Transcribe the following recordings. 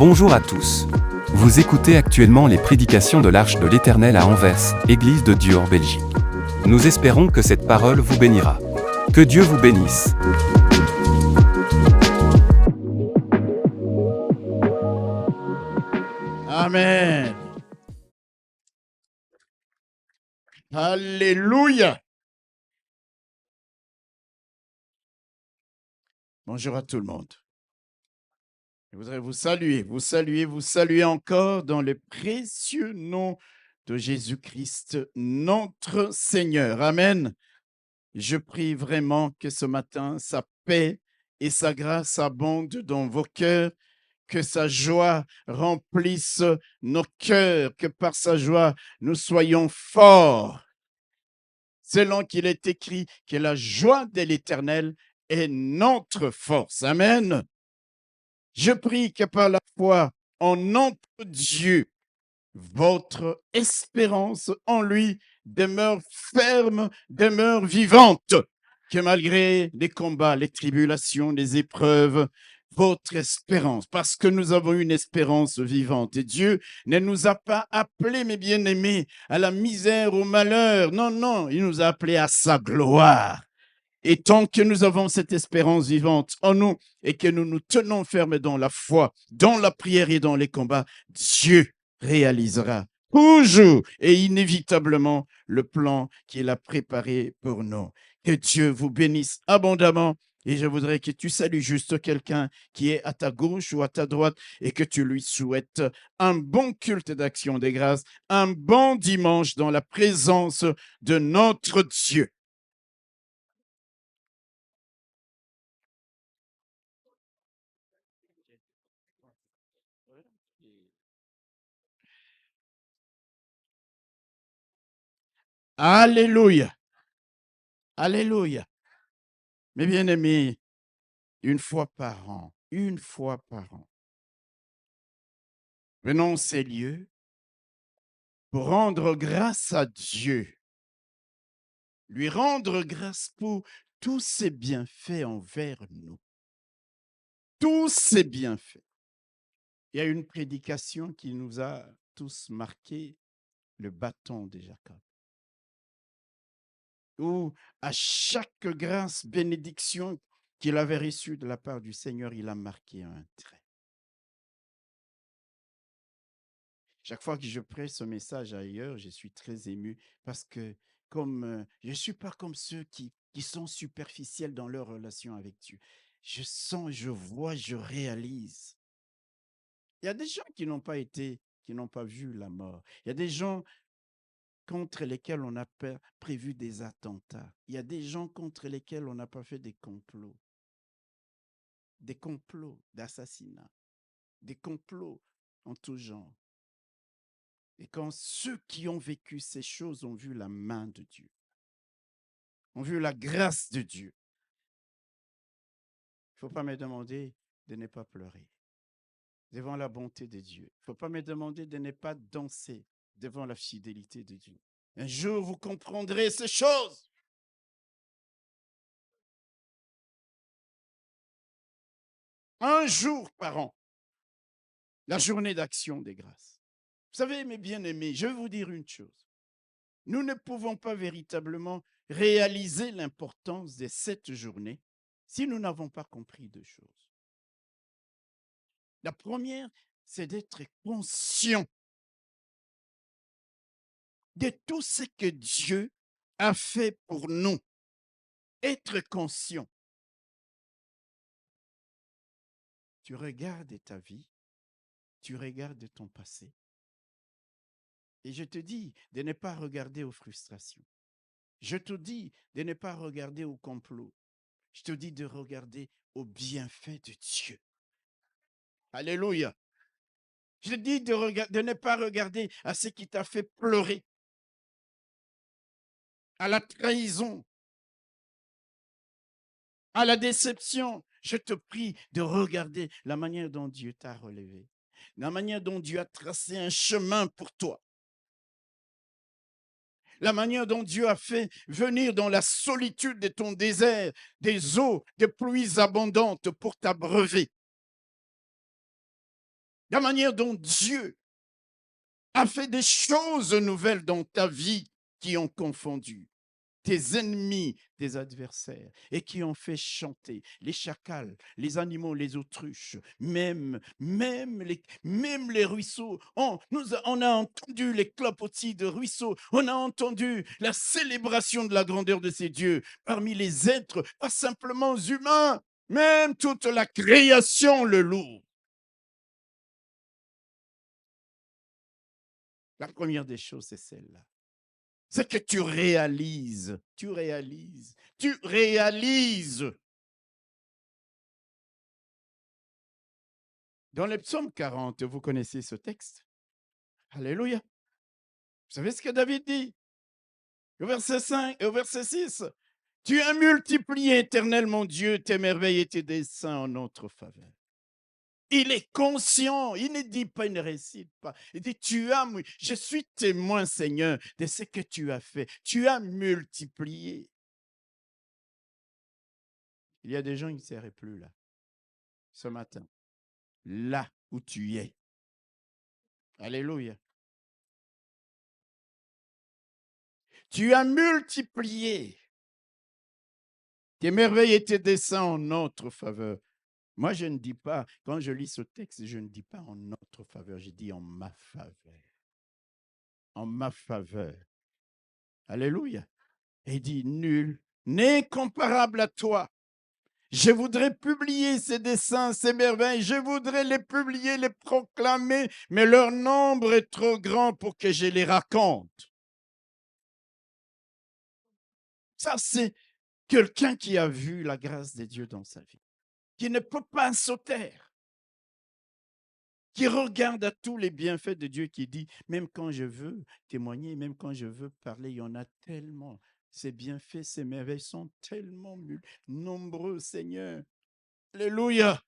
Bonjour à tous. Vous écoutez actuellement les prédications de l'Arche de l'Éternel à Anvers, Église de Dieu en Belgique. Nous espérons que cette parole vous bénira. Que Dieu vous bénisse. Amen. Alléluia. Bonjour à tout le monde. Je voudrais vous saluer encore dans le précieux nom de Jésus-Christ, notre Seigneur. Amen. Je prie vraiment que ce matin, sa paix et sa grâce abondent dans vos cœurs, que sa joie remplisse nos cœurs, que par sa joie, nous soyons forts. Selon qu'il est écrit que la joie de l'Éternel est notre force. Amen. Je prie que par la foi en notre Dieu, votre espérance en lui demeure ferme, demeure vivante, que malgré les combats, les tribulations, les épreuves, votre espérance, parce que nous avons une espérance vivante. Et Dieu ne nous a pas appelés, mes bien-aimés, à la misère, au malheur. Non, non, il nous a appelés à sa gloire. Et tant que nous avons cette espérance vivante en nous et que nous nous tenons fermes dans la foi, dans la prière et dans les combats, Dieu réalisera toujours et inévitablement le plan qu'il a préparé pour nous. Que Dieu vous bénisse abondamment. Et je voudrais que tu salues juste quelqu'un qui est à ta gauche ou à ta droite et que tu lui souhaites un bon culte d'action des grâces, un bon dimanche dans la présence de notre Dieu. Alléluia. Alléluia. Mes bien-aimés, une fois par an, venons ces lieux pour rendre grâce à Dieu, lui rendre grâce pour tous ses bienfaits envers nous. Tous ses bienfaits. Il y a une prédication qui nous a tous marqué, le bâton de Jacob, où à chaque grâce, bénédiction qu'il avait reçue de la part du Seigneur, il a marqué un trait. Chaque fois que je prêche ce message ailleurs, je suis très ému parce que je ne suis pas comme ceux qui sont superficiels dans leur relation avec Dieu. Je sens, je vois, je réalise. Il y a des gens qui n'ont pas vu la mort. Il y a des gens contre lesquels on a prévu des attentats. Il y a des gens contre lesquels on n'a pas fait des complots d'assassinat, des complots en tout genre. Et quand ceux qui ont vécu ces choses ont vu la main de Dieu, ont vu la grâce de Dieu, il ne faut pas me demander de ne pas pleurer devant la bonté de Dieu. Il ne faut pas me demander de ne pas danser devant la fidélité de Dieu. Un jour, vous comprendrez ces choses. Un jour par an, la journée d'action des grâces. Vous savez, mes bien-aimés, je vais vous dire une chose. Nous ne pouvons pas véritablement réaliser l'importance de cette journée si nous n'avons pas compris deux choses. La première, c'est d'être conscient de tout ce que Dieu a fait pour nous. Être conscient. Tu regardes ta vie, tu regardes ton passé. Et je te dis de ne pas regarder aux frustrations. Je te dis de ne pas regarder au complot. Je te dis de regarder au bienfait de Dieu. Alléluia. Je te dis de ne pas regarder à ce qui t'a fait pleurer, à la trahison, à la déception. Je te prie de regarder la manière dont Dieu t'a relevé, la manière dont Dieu a tracé un chemin pour toi, la manière dont Dieu a fait venir dans la solitude de ton désert des eaux, des pluies abondantes pour t'abreuver. la manière dont Dieu a fait des choses nouvelles dans ta vie qui ont confondu tes ennemis, tes adversaires, et qui ont fait chanter les chacals, les animaux, les autruches, même les ruisseaux. On a entendu les clapotis de ruisseaux, on a entendu la célébration de la grandeur de ces dieux parmi les êtres, pas simplement humains, même toute la création le loue. La première des choses, c'est celle-là. C'est que tu réalises. Dans le psaume 40, vous connaissez ce texte. Alléluia. Vous savez ce que David dit? Au verset 5 et au verset 6. Tu as multiplié, Éternel mon Dieu, tes merveilles et tes desseins en notre faveur. Il est conscient, il ne dit pas, il ne récite pas. Il dit, je suis témoin, Seigneur, de ce que tu as fait. Tu as multiplié. Il y a des gens qui ne seraient plus là, ce matin, là où tu es. Alléluia. Tu as multiplié tes merveilles et tes desseins en notre faveur. Moi, je ne dis pas, quand je lis ce texte, je ne dis pas en notre faveur, je dis en ma faveur. En ma faveur. Alléluia. Et il dit, nul n'est comparable à toi. Je voudrais publier ces desseins, ces merveilles, je voudrais les publier, les proclamer, mais leur nombre est trop grand pour que je les raconte. Ça, c'est quelqu'un qui a vu la grâce de Dieu dans sa vie, qui ne peut pas se taire, qui regarde à tous les bienfaits de Dieu, qui dit, même quand je veux témoigner, même quand je veux parler, il y en a tellement. Ces bienfaits, ces merveilles sont tellement nombreux, Seigneur. Alléluia.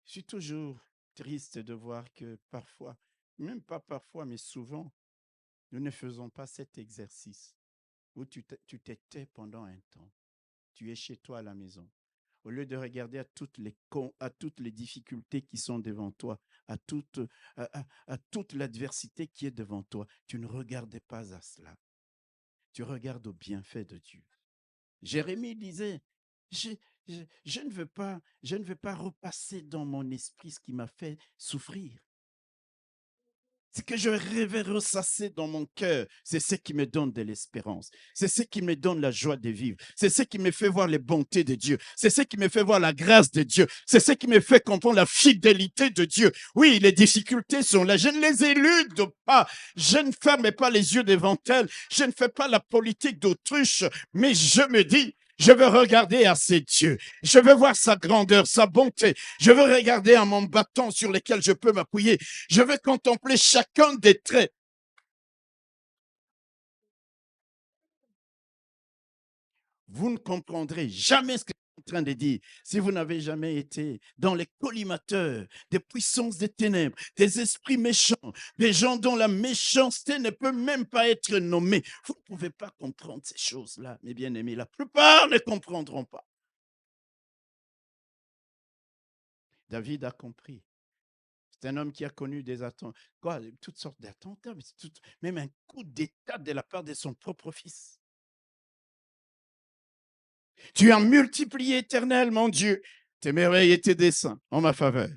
Je suis toujours triste de voir que parfois, même pas parfois, mais souvent, nous ne faisons pas cet exercice où tu t'étais pendant un temps. Tu es chez toi à la maison. Au lieu de regarder à toutes les difficultés qui sont devant toi, à toute l'adversité qui est devant toi, tu ne regardais pas à cela. Tu regardes au bienfait de Dieu. Jérémie disait, je ne veux pas repasser dans mon esprit ce qui m'a fait souffrir. Ce que je rêvais ressasser dans mon cœur, c'est ce qui me donne de l'espérance. C'est ce qui me donne la joie de vivre. C'est ce qui me fait voir les bontés de Dieu. C'est ce qui me fait voir la grâce de Dieu. C'est ce qui me fait comprendre la fidélité de Dieu. Oui, les difficultés sont là. Je ne les élude pas. Je ne ferme pas les yeux devant elles. Je ne fais pas la politique d'autruche. Mais je me dis, je veux regarder à ces dieux. Je veux voir sa grandeur, sa bonté. Je veux regarder à mon bâton sur lequel je peux m'appuyer. Je veux contempler chacun des traits. Vous ne comprendrez jamais ce que je suis en train de dire si vous n'avez jamais été dans les collimateurs des puissances des ténèbres, des esprits méchants, des gens dont la méchanceté ne peut même pas être nommée. Vous ne pouvez pas comprendre ces choses-là, mes bien-aimés. La plupart ne comprendront pas. David a compris. C'est un homme qui a connu des attentats, toutes sortes d'attentats, même un coup d'État de la part de son propre fils. Tu as multiplié, Éternel, mon Dieu, tes merveilles et tes desseins en ma faveur.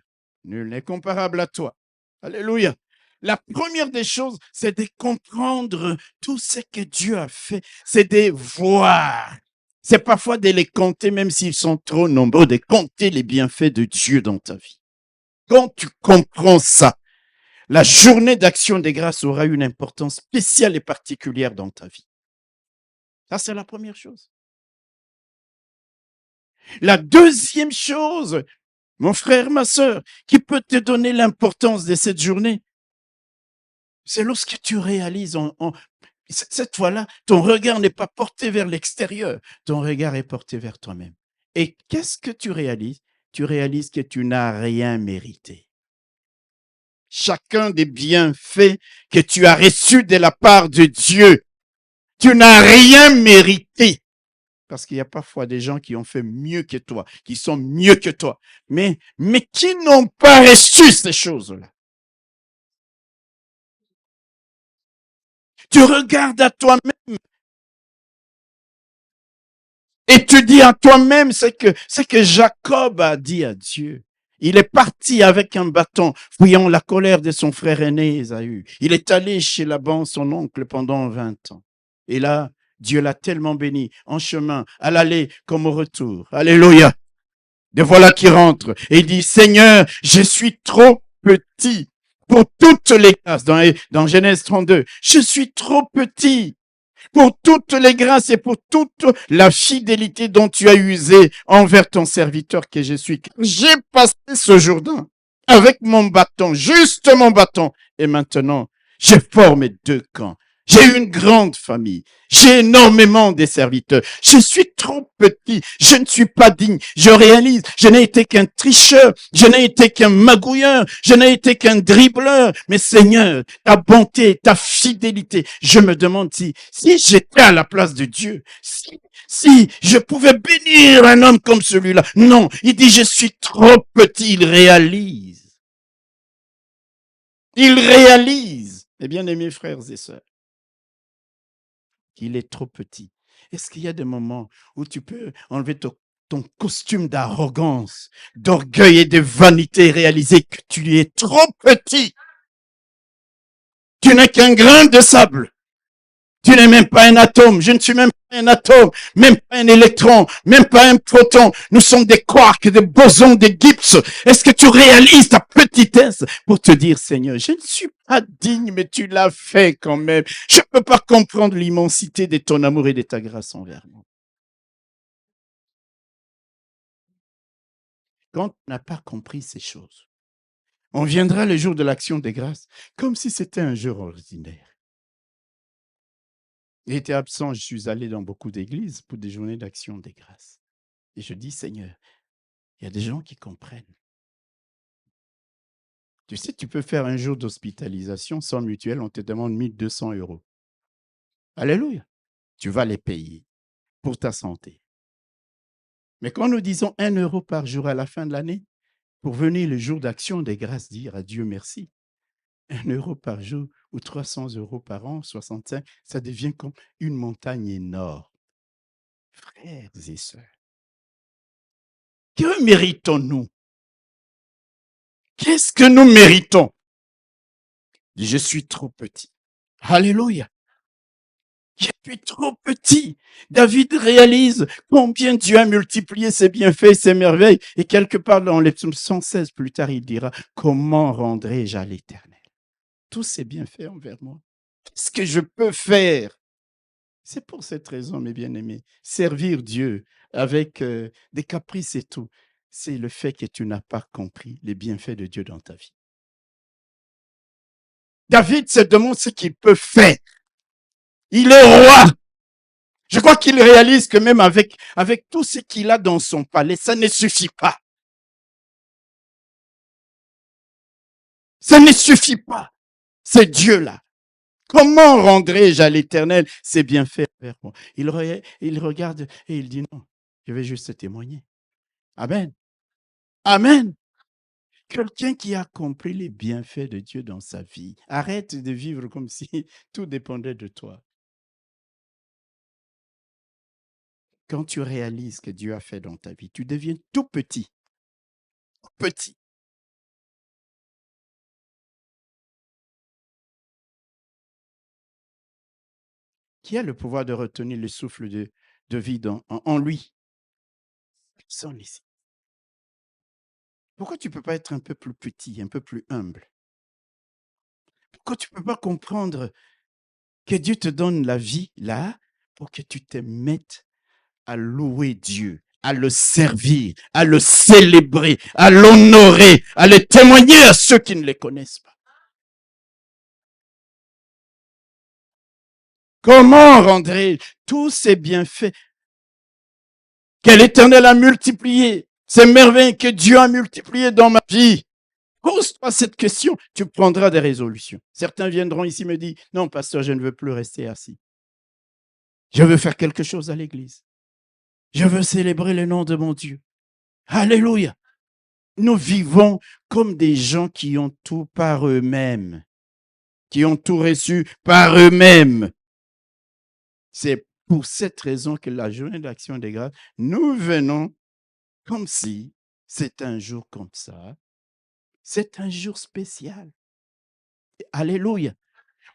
Nul n'est comparable à toi. Alléluia. La première des choses, c'est de comprendre tout ce que Dieu a fait. C'est de voir. C'est parfois de les compter, même s'ils sont trop nombreux, de compter les bienfaits de Dieu dans ta vie. Quand tu comprends ça, la journée d'action des grâces aura une importance spéciale et particulière dans ta vie. Ça, c'est la première chose. La deuxième chose, mon frère, ma sœur, qui peut te donner l'importance de cette journée, c'est lorsque tu réalises, cette fois-là, ton regard n'est pas porté vers l'extérieur, ton regard est porté vers toi-même. Et qu'est-ce que tu réalises? Tu réalises que tu n'as rien mérité. Chacun des bienfaits que tu as reçus de la part de Dieu, tu n'as rien mérité. Parce qu'il y a parfois des gens qui ont fait mieux que toi, qui sont mieux que toi, mais qui n'ont pas reçu ces choses-là. Tu regardes à toi-même et tu dis à toi-même ce que Jacob a dit à Dieu. Il est parti avec un bâton, fuyant la colère de son frère aîné Ésaü. Il est allé chez Laban, son oncle, pendant 20 ans. Et là, Dieu l'a tellement béni, en chemin, à l'aller comme au retour. Alléluia. De voilà qui rentre et dit, Seigneur, je suis trop petit pour toutes les grâces. Dans Genèse 32, je suis trop petit pour toutes les grâces et pour toute la fidélité dont tu as usé envers ton serviteur que je suis. J'ai passé ce Jourdain avec mon bâton, juste mon bâton. Et maintenant, j'ai formé 2 camps. J'ai une grande famille. J'ai énormément de serviteurs. Je suis trop petit. Je ne suis pas digne. Je réalise, je n'ai été qu'un tricheur. Je n'ai été qu'un magouilleur. Je n'ai été qu'un dribbleur. Mais Seigneur, ta bonté, ta fidélité, je me demande si j'étais à la place de Dieu, si je pouvais bénir un homme comme celui-là. Non, il dit, je suis trop petit. Il réalise. Il réalise. Mes bien-aimés frères et sœurs, qu'il est trop petit. Est-ce qu'il y a des moments où tu peux enlever ton costume d'arrogance, d'orgueil et de vanité et réaliser que tu es trop petit? Tu n'es qu'un grain de sable. Tu n'es même pas un atome. Je ne suis même pas un atome, même pas un électron, même pas un proton. Nous sommes des quarks, des bosons, des Gibbs. Est-ce que tu réalises ta petitesse pour te dire, Seigneur, je ne suis pas digne, mais tu l'as fait quand même. Je ne peux pas comprendre l'immensité de ton amour et de ta grâce envers moi. Quand on n'a pas compris ces choses, on viendra le jour de l'action des grâces comme si c'était un jour ordinaire. J'étais absent, je suis allé dans beaucoup d'églises pour des journées d'action des grâces. Et je dis, Seigneur, il y a des gens qui comprennent. Tu sais, tu peux faire un jour d'hospitalisation sans mutuelle, on te demande 1200 €. Alléluia. Tu vas les payer pour ta santé. Mais quand nous disons 1 € par jour à la fin de l'année, pour venir le jour d'action des grâces, dire à Dieu merci, 1 € par jour ou 300 € par an, 65, ça devient comme une montagne énorme. Frères et sœurs, que méritons-nous? Qu'est-ce que nous méritons? Je suis trop petit. Alléluia. Je suis trop petit. David réalise combien Dieu a multiplié ses bienfaits, ses merveilles. Et quelque part dans les psaumes 116, plus tard, il dira, comment rendrai-je à l'Éternel tous ses bienfaits envers moi? Qu'est-ce que je peux faire? C'est pour cette raison, mes bien-aimés, servir Dieu avec des caprices et tout, c'est le fait que tu n'as pas compris les bienfaits de Dieu dans ta vie. David se demande ce qu'il peut faire. Il est roi. Je crois qu'il réalise que même avec tout ce qu'il a dans son palais, ça ne suffit pas. Ça ne suffit pas. C'est Dieu-là. Comment rendrai-je à l'Éternel ses bienfaits vers moi? Il regarde et il dit non, je vais juste témoigner. Amen. Amen. Quelqu'un qui a compris les bienfaits de Dieu dans sa vie, arrête de vivre comme si tout dépendait de toi. Quand tu réalises ce que Dieu a fait dans ta vie, tu deviens tout petit. Petit. Qui a le pouvoir de retenir le souffle de vie en lui? Personne ici. Pourquoi tu ne peux pas être un peu plus petit, un peu plus humble? Pourquoi tu ne peux pas comprendre que Dieu te donne la vie là pour que tu te mettes à louer Dieu, à le servir, à le célébrer, à l'honorer, à le témoigner à ceux qui ne le connaissent pas? Comment rendrai-je tous ces bienfaits que l'Éternel a multipliés, ces merveilles que Dieu a multipliées dans ma vie? Pose-toi cette question, tu prendras des résolutions. Certains viendront ici et me disent, non, pasteur, je ne veux plus rester assis. Je veux faire quelque chose à l'église. Je veux célébrer le nom de mon Dieu. Alléluia. Nous vivons comme des gens qui ont tout par eux-mêmes, qui ont tout reçu par eux-mêmes. C'est pour cette raison que la journée d'action des grâces, nous venons comme si c'est un jour comme ça. C'est un jour spécial. Alléluia.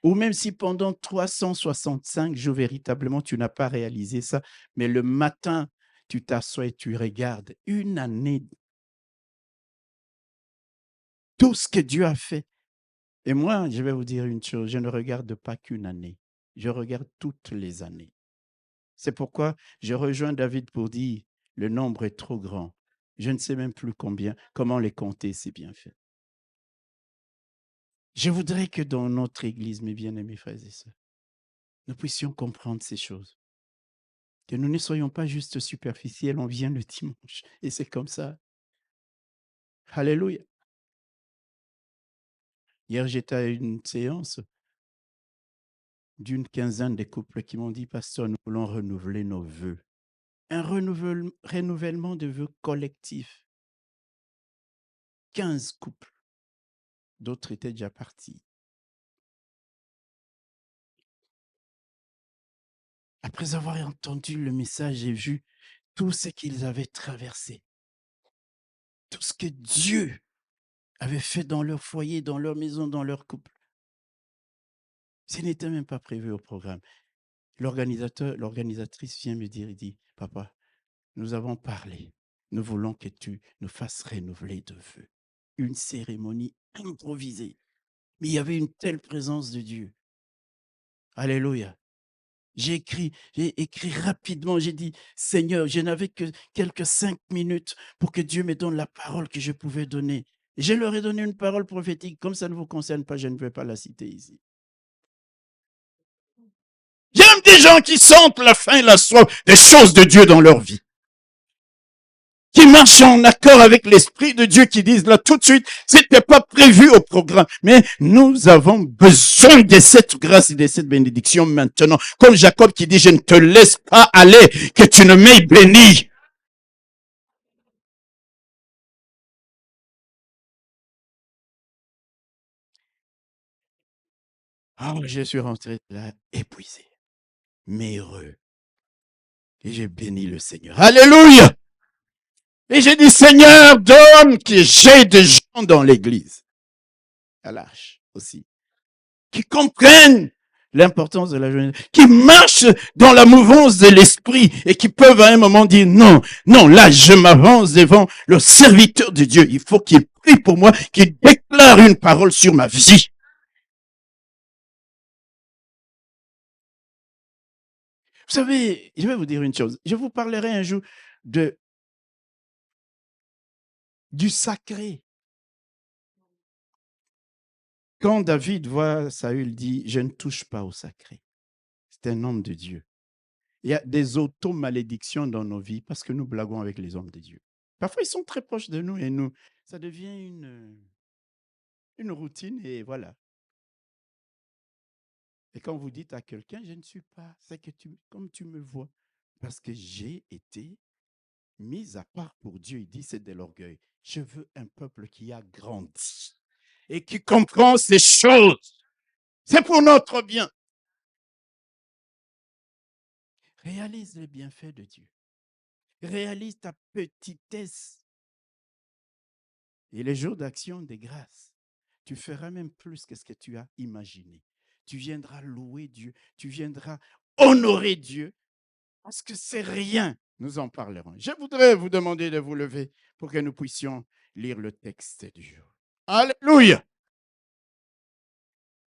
Ou même si pendant 365 jours, véritablement, tu n'as pas réalisé ça, mais le matin, tu t'assois et tu regardes une année, tout ce que Dieu a fait. Et moi, je vais vous dire une chose, je ne regarde pas qu'une année, je regarde toutes les années. C'est pourquoi je rejoins David pour dire, le nombre est trop grand. Je ne sais même plus comment les compter, c'est bien fait. Je voudrais que dans notre Église, mes bien-aimés frères et sœurs, nous puissions comprendre ces choses. Que nous ne soyons pas juste superficiels, on vient le dimanche et c'est comme ça. Alléluia. Hier, j'étais à une séance d'une quinzaine de couples qui m'ont dit, pasteur, nous voulons renouveler nos vœux. Un renouvellement de vœux collectifs. 15 couples. D'autres étaient déjà partis. Après avoir entendu le message, j'ai vu tout ce qu'ils avaient traversé. Tout ce que Dieu avait fait dans leur foyer, dans leur maison, dans leur couple. Ce n'était même pas prévu au programme. L'organisatrice vient me dire, il dit, papa, nous avons parlé. Nous voulons que tu nous fasses renouveler de vœux. Une cérémonie improvisée. Mais il y avait une telle présence de Dieu. Alléluia. J'ai écrit rapidement, j'ai dit, Seigneur, je n'avais que quelques 5 minutes pour que Dieu me donne la parole que je pouvais donner. Et je leur ai donné une parole prophétique. Comme ça ne vous concerne pas, je ne vais pas la citer ici. J'aime des gens qui sentent la faim et la soif des choses de Dieu dans leur vie. Qui marchent en accord avec l'Esprit de Dieu, qui disent là tout de suite, c'était pas prévu au programme, mais nous avons besoin de cette grâce et de cette bénédiction maintenant. Comme Jacob qui dit, je ne te laisse pas aller, que tu ne m'aies béni. Ah, je suis rentré là épuisé, mais heureux. Et j'ai béni le Seigneur. Alléluia! Et j'ai dit, Seigneur, donne que j'ai des gens dans l'église. À l'âge aussi. Qui comprennent l'importance de la journée, qui marchent dans la mouvance de l'esprit et qui peuvent à un moment dire non, non, là je m'avance devant le serviteur de Dieu. Il faut qu'il prie pour moi, qu'il déclare une parole sur ma vie. Vous savez, je vais vous dire une chose. Je vous parlerai un jour du sacré. Quand David voit Saül dit, je ne touche pas au sacré. C'est un homme de Dieu. Il y a des auto-malédictions dans nos vies parce que nous blaguons avec les hommes de Dieu. Parfois, ils sont très proches de nous et nous, ça devient une routine et voilà. Et quand vous dites à quelqu'un, je ne suis pas, c'est que comme tu me vois, parce que j'ai été mis à part pour Dieu, il dit, c'est de l'orgueil. Je veux un peuple qui a grandi et qui comprend ces choses. C'est pour notre bien. Réalise les bienfaits de Dieu. Réalise ta petitesse. Et les jours d'action des grâces, tu feras même plus que ce que tu as imaginé. Tu viendras louer Dieu, tu viendras honorer Dieu, parce que c'est rien. Nous en parlerons. Je voudrais vous demander de vous lever pour que nous puissions lire le texte du jour. Alléluia!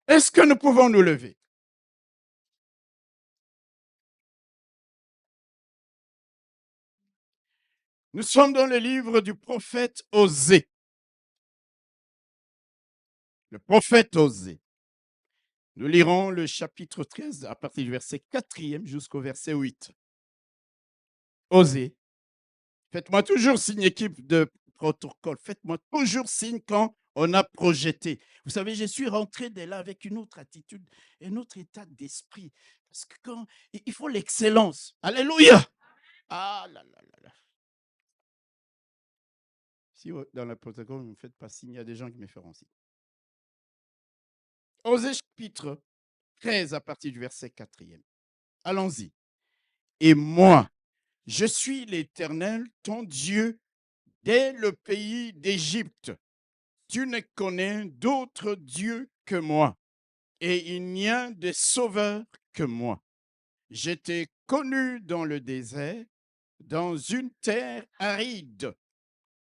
Est-ce que nous pouvons nous lever? Nous sommes dans le livre du prophète Osée. Le prophète Osée. Nous lirons le chapitre 13 à partir du verset 4e jusqu'au verset 8. Osée. Faites-moi toujours signe, équipe de protocole. Faites-moi toujours signe quand on a projeté. Vous savez, je suis rentré de là avec une autre attitude, un autre état d'esprit. Parce que il faut l'excellence. Alléluia! Ah là là là là. Si dans la protocole, vous ne me faites pas signe, il y a des gens qui me feront signe. Osée chapitre 13 à partir du verset 4e. Allons-y. Et moi, je suis l'Éternel, ton Dieu, dès le pays d'Égypte. Tu ne connais d'autre Dieu que moi, et il n'y a de sauveur que moi. J'étais connu dans le désert, dans une terre aride.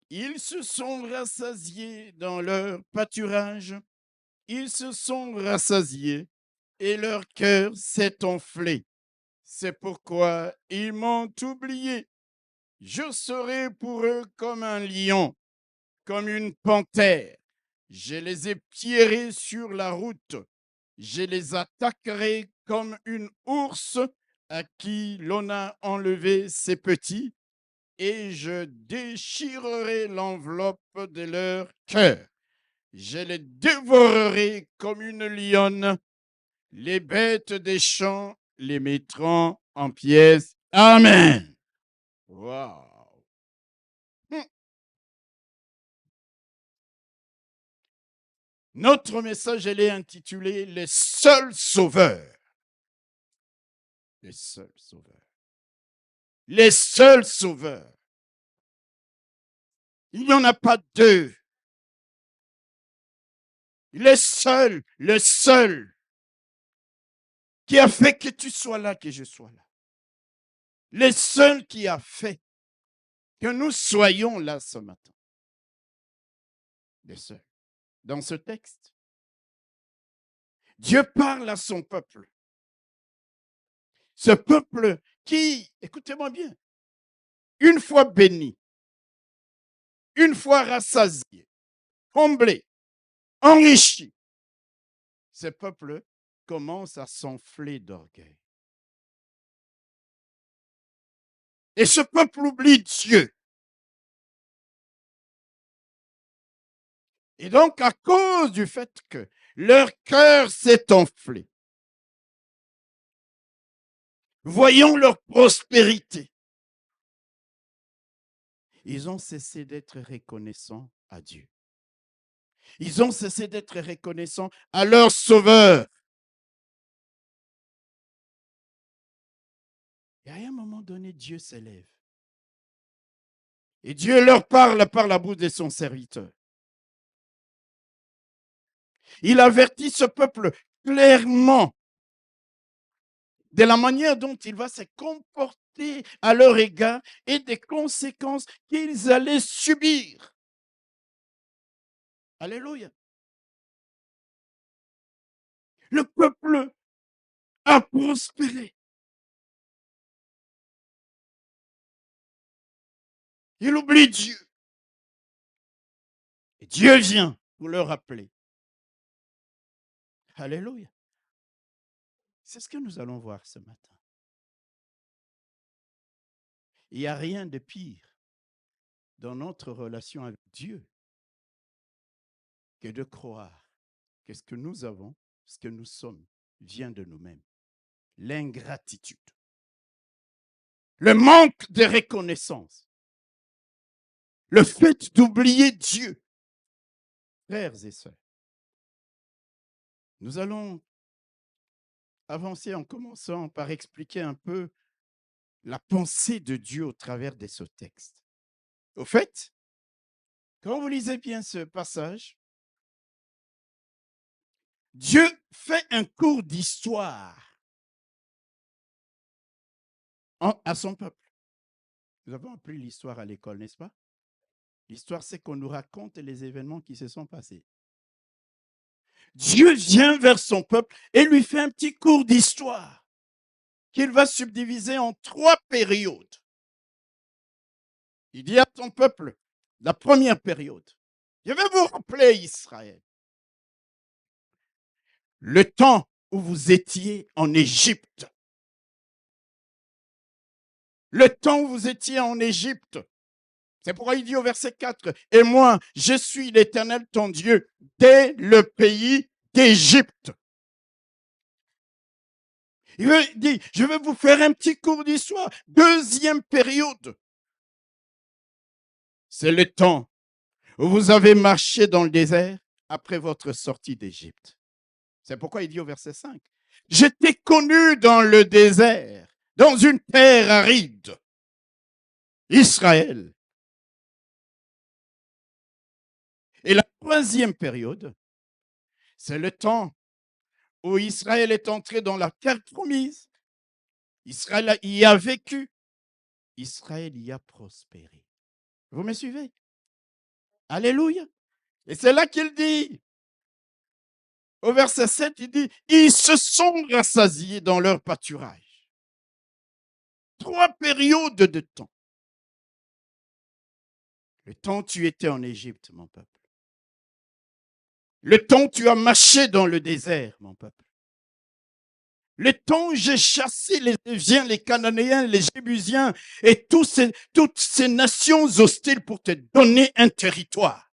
Ils se sont rassasiés dans leur pâturage. Ils se sont rassasiés et leur cœur s'est enflé. C'est pourquoi ils m'ont oublié. Je serai pour eux comme un lion, comme une panthère. Je les épierrai sur la route. Je les attaquerai comme une ours à qui l'on a enlevé ses petits, et je déchirerai l'enveloppe de leur cœur. Je les dévorerai comme une lionne. Les bêtes des champs les mettront en pièces. Amen. Wow. Notre message, elle est intitulé Les seuls sauveurs. Les seuls sauveurs. Les seuls sauveurs. Il n'y en a pas deux. Le seul qui a fait que tu sois là, que je sois là. Le seul qui a fait que nous soyons là ce matin. Le seul. Dans ce texte, Dieu parle à son peuple. Ce peuple qui, écoutez-moi bien, une fois béni, une fois rassasié, comblé, enrichi, ce peuple commence à s'enfler d'orgueil. Et ce peuple oublie Dieu. Et donc, à cause du fait que leur cœur s'est enflé, voyons leur prospérité, ils ont cessé d'être reconnaissants à Dieu. Ils ont cessé d'être reconnaissants à leur Sauveur. Et à un moment donné, Dieu s'élève. Et Dieu leur parle par la bouche de son serviteur. Il avertit ce peuple clairement de la manière dont il va se comporter à leur égard et des conséquences qu'ils allaient subir. Alléluia. Le peuple a prospéré. Il oublie Dieu. Et Dieu vient pour le rappeler. Alléluia. C'est ce que nous allons voir ce matin. Il n'y a rien de pire dans notre relation avec Dieu que de croire que ce que nous avons, ce que nous sommes, vient de nous-mêmes. L'ingratitude, le manque de reconnaissance, le fait d'oublier Dieu. Frères et sœurs, nous allons avancer en commençant par expliquer un peu la pensée de Dieu au travers de ce texte. Au fait, quand vous lisez bien ce passage, Dieu fait un cours d'histoire à son peuple. Nous avons appris l'histoire à l'école, n'est-ce pas? L'histoire, c'est qu'on nous raconte les événements qui se sont passés. Dieu vient vers son peuple et lui fait un petit cours d'histoire qu'il va subdiviser en 3 périodes. Il dit à ton peuple, la première période, je vais vous rappeler Israël, le temps où vous étiez en Égypte. Le temps où vous étiez en Égypte. C'est pourquoi il dit au verset 4, « Et moi, je suis l'Éternel ton Dieu, dès le pays d'Égypte. » Il dit, je vais vous faire un petit cours d'histoire. Deuxième période. C'est le temps où vous avez marché dans le désert après votre sortie d'Égypte. C'est pourquoi il dit au verset 5, je t'ai connu dans le désert, dans une terre aride, Israël. Et la troisième période, c'est le temps où Israël est entré dans la terre promise. Israël y a vécu. Israël y a prospéré. Vous me suivez? Alléluia. Et c'est là qu'il dit, au verset 7, il dit, ils se sont rassasiés dans leur pâturage. 3 périodes de temps. Le temps où tu étais en Égypte, mon peuple. Le temps où tu as marché dans le désert, mon peuple. Le temps où j'ai chassé les Éviens, les Cananéens, les Jébusiens et toutes ces nations hostiles pour te donner un territoire.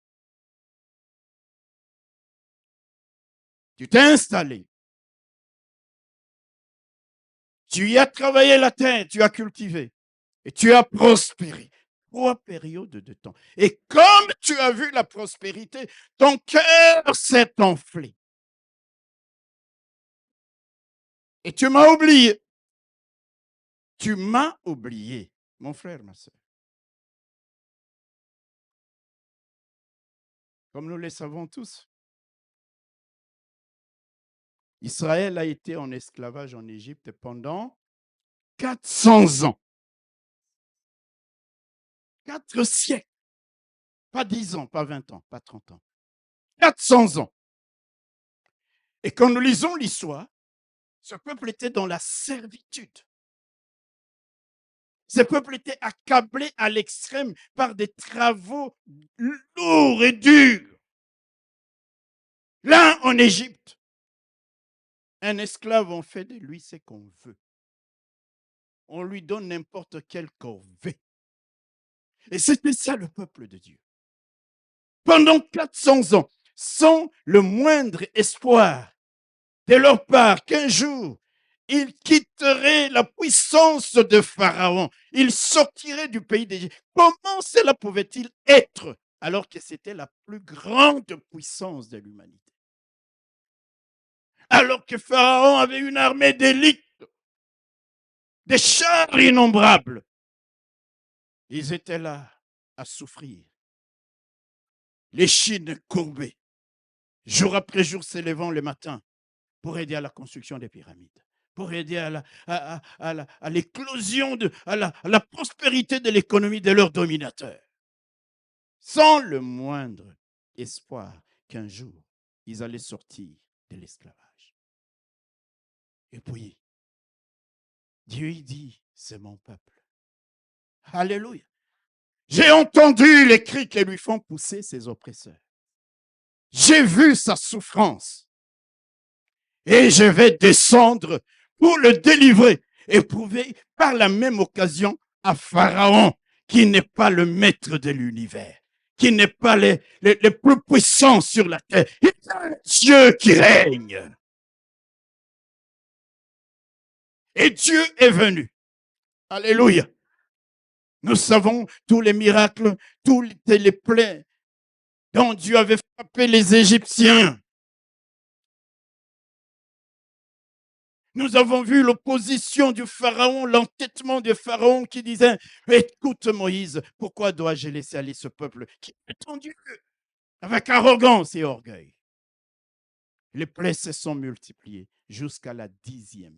Tu t'es installé. Tu y as travaillé la terre, tu as cultivé et tu as prospéré. 3 périodes de temps. Et comme tu as vu la prospérité, ton cœur s'est enflé. Et tu m'as oublié. Tu m'as oublié, mon frère, ma soeur. Comme nous le savons tous, Israël a été en esclavage en Égypte pendant 400 ans. 4 siècles. Pas 10 ans, pas 20 ans, pas 30 ans. 400 ans. Et quand nous lisons l'histoire, ce peuple était dans la servitude. Ce peuple était accablé à l'extrême par des travaux lourds et durs. Là, en Égypte, un esclave, on fait de lui ce qu'on veut. On lui donne n'importe quelle corvée. Et c'était ça le peuple de Dieu. Pendant 400 ans, sans le moindre espoir de leur part qu'un jour, ils quitteraient la puissance de Pharaon. Ils sortiraient du pays d'Égypte. Comment cela pouvait-il être alors que c'était la plus grande puissance de l'humanité? Alors que Pharaon avait une armée d'élite, des chars innombrables. Ils étaient là à souffrir. Les chines courbées, jour après jour s'élevant le matin pour aider à la construction des pyramides, pour aider à l'éclosion, à la prospérité de l'économie de leurs dominateurs, sans le moindre espoir qu'un jour, ils allaient sortir de l'esclavage. Et puis, Dieu il dit, c'est mon peuple. Alléluia. J'ai entendu les cris que lui font pousser ses oppresseurs. J'ai vu sa souffrance. Et je vais descendre pour le délivrer et prouver par la même occasion à Pharaon qui n'est pas le maître de l'univers, qui n'est pas le plus puissant sur la terre. Il y a un Dieu qui règne. Et Dieu est venu. Alléluia. Nous savons tous les miracles, tous les plaies dont Dieu avait frappé les Égyptiens. Nous avons vu l'opposition du Pharaon, l'entêtement du Pharaon qui disait « Écoute Moïse, pourquoi dois-je laisser aller ce peuple qui est ton Dieu ?» avec arrogance et orgueil. Les plaies se sont multipliées jusqu'à la 10e,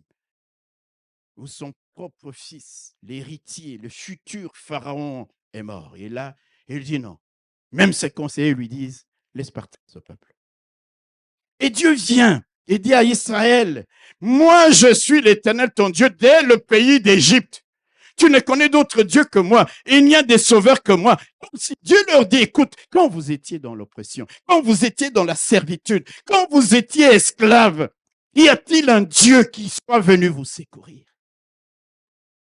où son propre fils, l'héritier, le futur Pharaon est mort. Et là, il dit non. Même ses conseillers lui disent « Laisse partir ce peuple. » Et Dieu vient et dit à Israël, moi je suis l'Éternel ton Dieu dès le pays d'Égypte. Tu ne connais d'autre Dieu que moi. Il n'y a des sauveurs que moi. Si Dieu leur dit, écoute, quand vous étiez dans l'oppression, quand vous étiez dans la servitude, quand vous étiez esclaves, y a-t-il un Dieu qui soit venu vous secourir?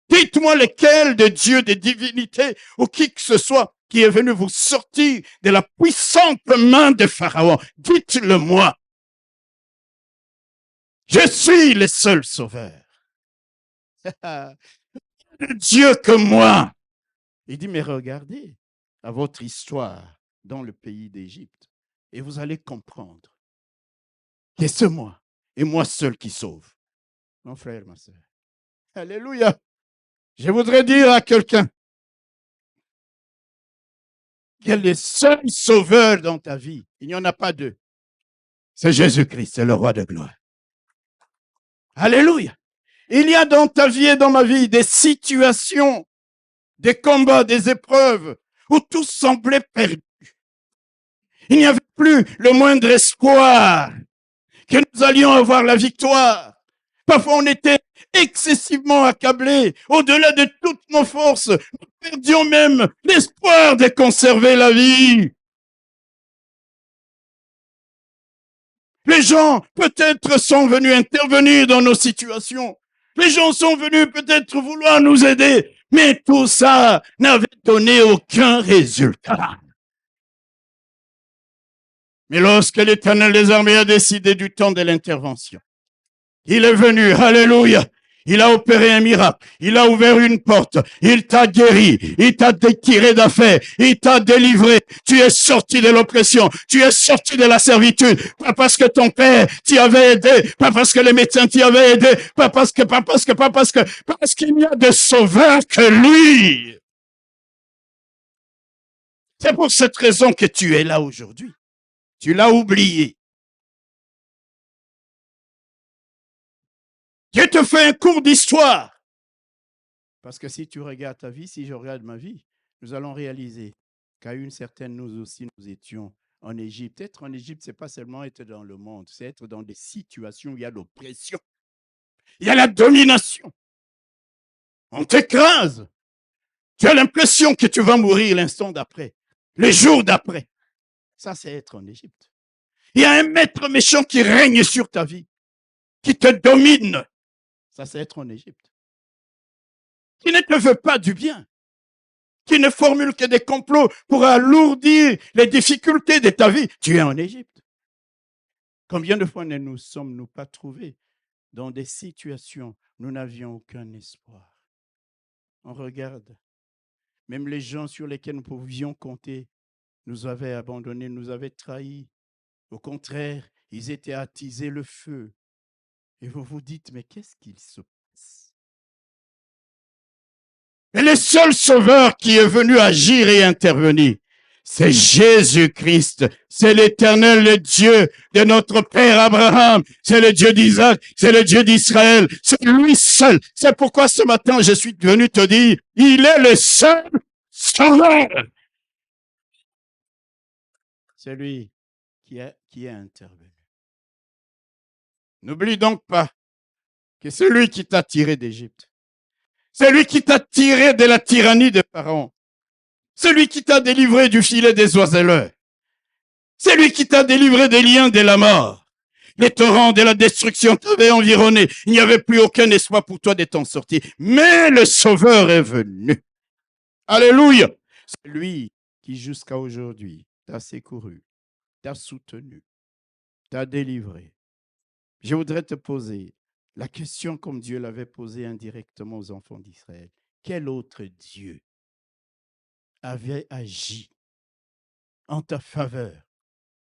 Dites-moi lequel de Dieu, des divinités ou qui que ce soit qui est venu vous sortir de la puissante main de Pharaon. Dites-le moi. Je suis le seul sauveur. Dieu que moi. Il dit, mais regardez à votre histoire dans le pays d'Égypte et vous allez comprendre que c'est moi et moi seul qui sauve. Mon frère, ma soeur. Alléluia. Je voudrais dire à quelqu'un que le seul sauveur dans ta vie, il n'y en a pas deux. C'est Jésus-Christ, c'est le roi de gloire. Alléluia. Il y a dans ta vie et dans ma vie des situations, des combats, des épreuves où tout semblait perdu. Il n'y avait plus le moindre espoir que nous allions avoir la victoire. Parfois, on était excessivement accablés, au-delà de toutes nos forces. Nous perdions même l'espoir de conserver la vie. Les gens, peut-être, sont venus intervenir dans nos situations. Les gens sont venus peut-être vouloir nous aider, mais tout ça n'avait donné aucun résultat. Mais lorsque l'Éternel des armées a décidé du temps de l'intervention, il est venu, alléluia. Il a opéré un miracle. Il a ouvert une porte. Il t'a guéri. Il t'a tiré d'affaires. Il t'a délivré. Tu es sorti de l'oppression. Tu es sorti de la servitude. Pas parce que ton père t'y avait aidé. Pas parce que les médecins t'y avaient aidé. Parce qu'il n'y a de sauveur que lui. C'est pour cette raison que tu es là aujourd'hui. Tu l'as oublié. Dieu te fait un cours d'histoire. Parce que si tu regardes ta vie, si je regarde ma vie, nous allons réaliser qu'à une certaine, nous aussi, nous étions en Égypte. Être en Égypte, ce n'est pas seulement être dans le monde, c'est être dans des situations où il y a l'oppression, il y a la domination. On t'écrase. Tu as l'impression que tu vas mourir l'instant d'après, les jours d'après. Ça, c'est être en Égypte. Il y a un maître méchant qui règne sur ta vie, qui te domine. Ça, c'est être en Égypte. Qui ne te veut pas du bien, qui ne formule que des complots pour alourdir les difficultés de ta vie. Tu es en Égypte. Combien de fois ne nous sommes-nous pas trouvés dans des situations où nous n'avions aucun espoir? On regarde, même les gens sur lesquels nous pouvions compter nous avaient abandonnés, nous avaient trahis. Au contraire, ils étaient à attiser le feu. Et vous vous dites, mais qu'est-ce qu'il se passe? Et le seul sauveur qui est venu agir et intervenir, c'est Jésus-Christ. C'est l'Éternel, le Dieu de notre Père Abraham. C'est le Dieu d'Isaac. C'est le Dieu d'Israël. C'est lui seul. C'est pourquoi ce matin, je suis venu te dire, il est le seul sauveur. C'est lui qui est intervenu. N'oublie donc pas que c'est lui qui t'a tiré d'Égypte. C'est lui qui t'a tiré de la tyrannie de Pharaon. C'est lui qui t'a délivré du filet des oiseleurs. C'est lui qui t'a délivré des liens de la mort. Les torrents de la destruction t'avaient environné. Il n'y avait plus aucun espoir pour toi de t'en sortir. Mais le Sauveur est venu. Alléluia. C'est lui qui jusqu'à aujourd'hui t'a secouru, t'a soutenu, t'a délivré. Je voudrais te poser la question comme Dieu l'avait posée indirectement aux enfants d'Israël. Quel autre Dieu avait agi en ta faveur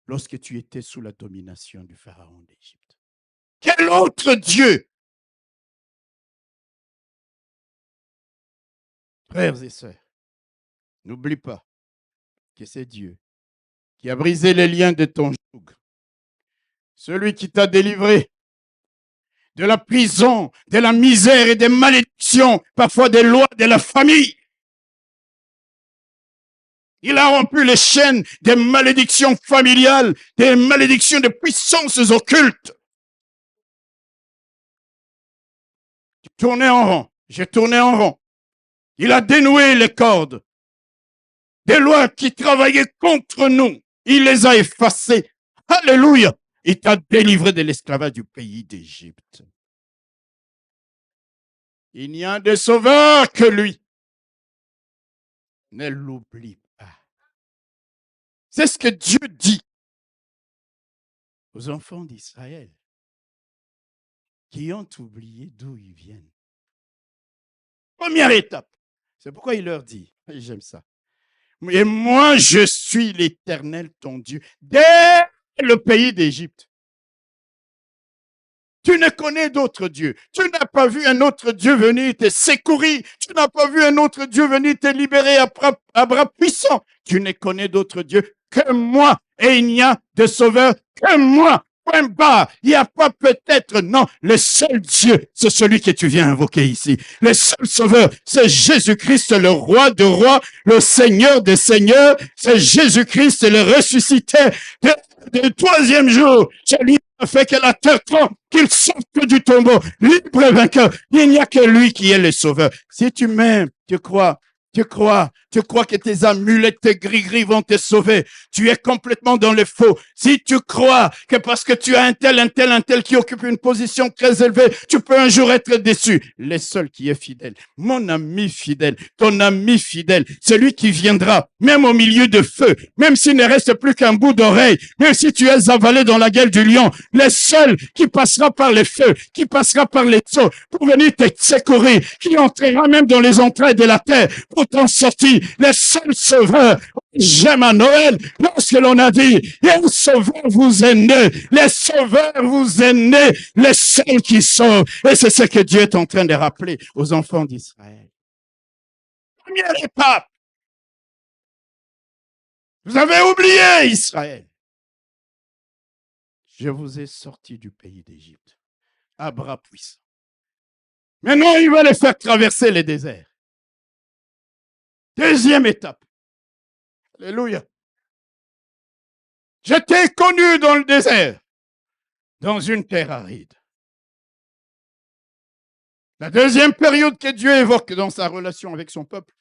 lorsque tu étais sous la domination du Pharaon d'Égypte? Quel autre Dieu? Frères et sœurs, n'oublie pas que c'est Dieu qui a brisé les liens de ton joug, celui qui t'a délivré de la prison, de la misère et des malédictions, parfois des lois de la famille. Il a rompu les chaînes des malédictions familiales, des malédictions de puissances occultes. Tu tournais en rond, j'ai tourné en rond. Il a dénoué les cordes. Des lois qui travaillaient contre nous, il les a effacées. Alléluia! Il t'a délivré de l'esclavage du pays d'Égypte. Il n'y a de sauveur que lui. Ne l'oublie pas. C'est ce que Dieu dit aux enfants d'Israël qui ont oublié d'où ils viennent. Première étape. C'est pourquoi il leur dit, et j'aime ça, et moi je suis l'Éternel ton Dieu, dès le pays d'Égypte. Tu ne connais d'autre Dieu. Tu n'as pas vu un autre Dieu venir te secourir. Tu n'as pas vu un autre Dieu venir te libérer à bras puissants. Tu ne connais d'autre Dieu que moi. Et il n'y a de sauveur que moi. Point barre. Il n'y a pas peut-être, non. Le seul Dieu, c'est celui que tu viens invoquer ici. Le seul sauveur, c'est Jésus-Christ, le roi de rois, le Seigneur des seigneurs. C'est Jésus-Christ, le ressuscité du troisième jour. C'est lui qui a fait que la terre tremble, qu'il sorte du tombeau, libre et vainqueur. Il n'y a que lui qui est le sauveur. Si tu m'aimes, tu crois que tes amulettes, tes gris-gris vont te sauver. Tu es complètement dans le faux. Si tu crois que parce que tu as un tel qui occupe une position très élevée, tu peux un jour être déçu. Le seul qui est fidèle, mon ami fidèle, ton ami fidèle, celui qui viendra, même au milieu de feu, même s'il ne reste plus qu'un bout d'oreille, même si tu es avalé dans la gueule du lion, le seul qui passera par les feux, qui passera par les eaux pour venir te secourir, qui entrera même dans les entrailles de la terre, t'en sorti, le seul sauveur. J'aime à Noël, lorsque l'on a dit, le sauveur vous est né, le sauveur vous est né, le seul qui sauve. Et c'est ce que Dieu est en train de rappeler aux enfants d'Israël. Première étape. Vous avez oublié Israël. Je vous ai sorti du pays d'Égypte, à bras puissants. Maintenant, il va les faire traverser les déserts. Deuxième étape. Alléluia. Je t'ai connu dans le désert, dans une terre aride. La deuxième période que Dieu évoque dans sa relation avec son peuple,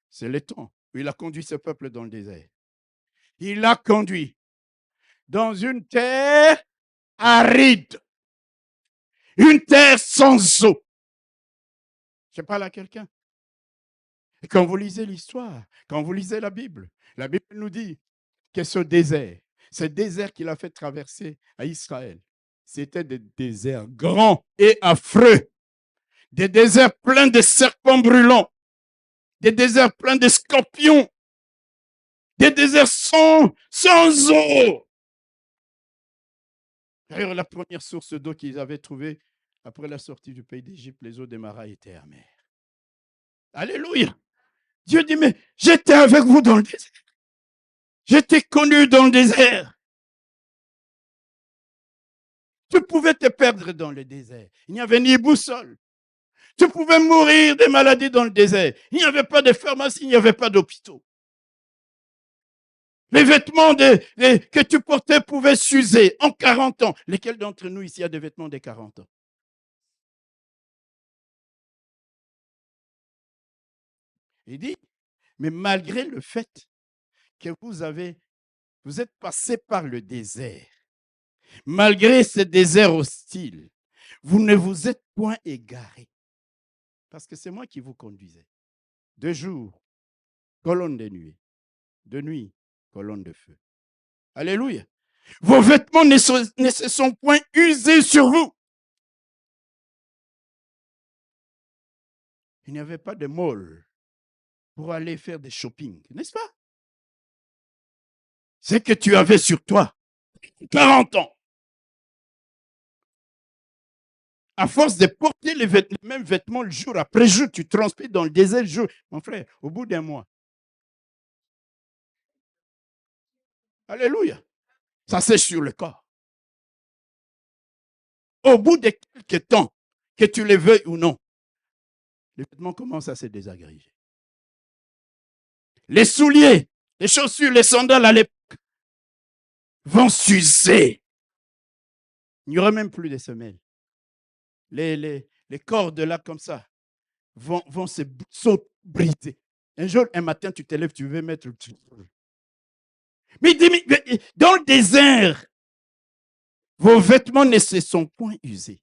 c'est le temps où il a conduit ce peuple dans le désert. Il l'a conduit dans une terre aride, une terre sans eau. Je parle à quelqu'un. Et quand vous lisez l'histoire, quand vous lisez la Bible nous dit que ce désert qu'il a fait traverser à Israël, c'était des déserts grands et affreux, des déserts pleins de serpents brûlants, des déserts pleins de scorpions, des déserts sans eau. D'ailleurs, la première source d'eau qu'ils avaient trouvée après la sortie du pays d'Égypte, les eaux des Marais étaient amères. Alléluia! Dieu dit, mais j'étais avec vous dans le désert. J'étais connu dans le désert. Tu pouvais te perdre dans le désert. Il n'y avait ni boussole. Tu pouvais mourir des maladies dans le désert. Il n'y avait pas de pharmacie, il n'y avait pas d'hôpitaux. Les vêtements que tu portais pouvaient s'user en 40 ans. Lesquels d'entre nous ici a des vêtements de 40 ans? Il dit, mais malgré le fait que vous êtes passé par le désert, malgré ce désert hostile, vous ne vous êtes point égaré. Parce que c'est moi qui vous conduisais. De jour, colonne de nuit. De nuit, colonne de feu. Alléluia. Vos vêtements ne se sont point usés sur vous. Il n'y avait pas de mall pour aller faire des shopping, n'est-ce pas? C'est que tu avais sur toi 40 ans. À force de porter les mêmes vêtements le jour après jour, tu transpires dans le désert le jour. Mon frère, au bout d'un mois. Alléluia. Ça sèche sur le corps. Au bout de quelques temps, que tu les veuilles ou non, les vêtements commencent à se désagréger. Les souliers, les chaussures, les sandales à l'époque vont s'user. Il n'y aura même plus de semelles. Les cordes là comme ça vont se briser. Un jour, un matin, tu te lèves, tu veux mettre le truc. Mais dans le désert, vos vêtements ne se sont point usés.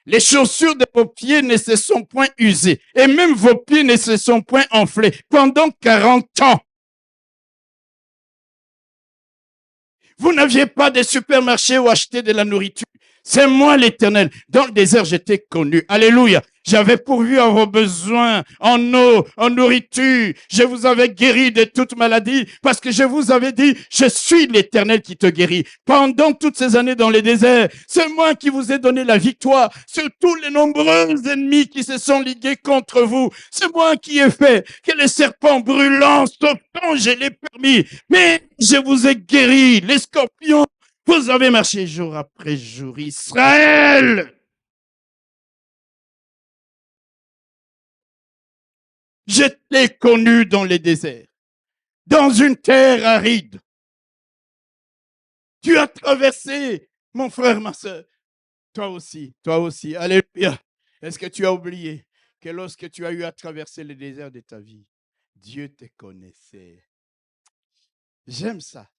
Les chaussures de vos pieds ne se sont point usées. Et même vos pieds ne se sont point enflés. Pendant 40 ans, vous n'aviez pas de supermarché où acheter de la nourriture. C'est moi l'Éternel. Dans le désert, j'étais connu. Alléluia. J'avais pourvu à vos besoins en eau, en nourriture. Je vous avais guéri de toute maladie parce que je vous avais dit, je suis l'Éternel qui te guérit. Pendant toutes ces années dans les déserts, c'est moi qui vous ai donné la victoire sur tous les nombreux ennemis qui se sont ligués contre vous. C'est moi qui ai fait que les serpents brûlants sautent quand je l'ai permis. Mais je vous ai guéri, les scorpions. Vous avez marché jour après jour, Israël. Je t'ai connu dans les déserts, dans une terre aride. Tu as traversé, mon frère, ma soeur. Toi aussi. Alléluia. Est-ce que tu as oublié que lorsque tu as eu à traverser le désert de ta vie, Dieu te connaissait? J'aime ça.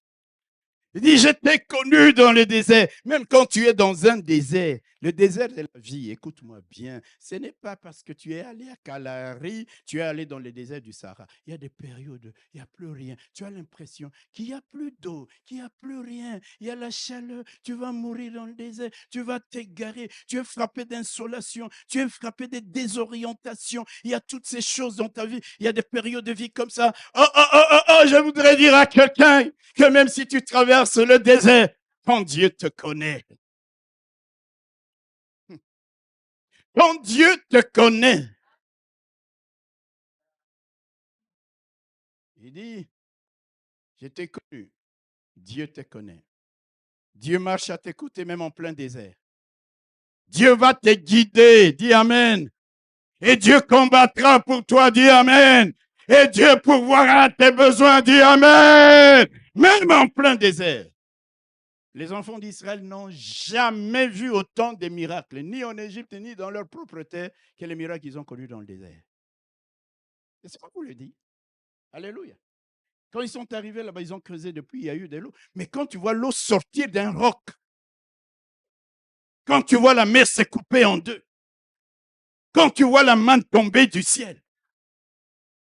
Il dit, je t'ai connu dans le désert. Même quand tu es dans un désert, le désert de la vie, écoute-moi bien, ce n'est pas parce que tu es allé à Kalahari, tu es allé dans le désert du Sahara. Il y a des périodes, il n'y a plus rien. Tu as l'impression qu'il n'y a plus d'eau, qu'il n'y a plus rien. Il y a la chaleur, tu vas mourir dans le désert, tu vas t'égarer, tu es frappé d'insolation, tu es frappé de désorientation. Il y a toutes ces choses dans ta vie. Il y a des périodes de vie comme ça. Je voudrais dire à quelqu'un que même si tu traverses le désert, ton Dieu te connaît. Ton Dieu te connaît. Il dit, je t'ai connu. Dieu te connaît. Dieu marche à t'écouter même en plein désert. Dieu va te guider. Dis Amen. Et Dieu combattra pour toi. Dis Amen. Et Dieu pourvoira tes besoins. Dis Amen. Même en plein désert. Les enfants d'Israël n'ont jamais vu autant de miracles, ni en Égypte, ni dans leur propre terre, que les miracles qu'ils ont connus dans le désert. Et c'est pas vous le dit. Alléluia. Quand ils sont arrivés là-bas, ils ont creusé depuis, il y a eu de l'eau. Mais quand tu vois l'eau sortir d'un roc, quand tu vois la mer se couper en deux, quand tu vois la manne tomber du ciel,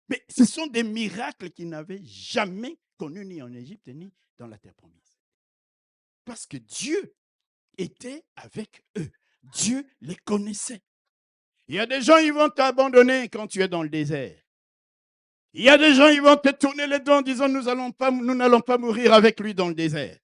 mais ce sont des miracles qu'ils n'avaient jamais connus ni en Égypte, ni dans la terre promise. Parce que Dieu était avec eux. Dieu les connaissait. Il y a des gens, ils vont t'abandonner quand tu es dans le désert. Il y a des gens, ils vont te tourner les dents en disant, nous n'allons pas mourir avec lui dans le désert.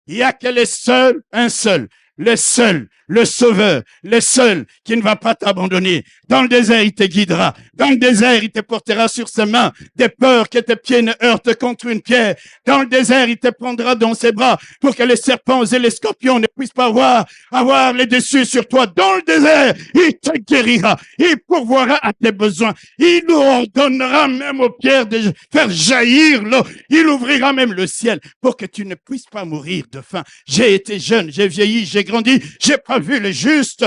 Il n'y a que les seuls, un seul, le seul, le sauveur, le seul qui ne va pas t'abandonner. Dans le désert, il te guidera. Dans le désert, il te portera sur ses mains, de peur que tes pieds ne heurtent contre une pierre. Dans le désert, il te prendra dans ses bras pour que les serpents et les scorpions ne puissent pas avoir les dessus sur toi. Dans le désert, il te guérira. Il pourvoira à tes besoins. Il ordonnera même aux pierres de faire jaillir l'eau. Il ouvrira même le ciel pour que tu ne puisses pas mourir de faim. J'ai été jeune, j'ai vieilli, j'ai grandi, j'ai pas vu les justes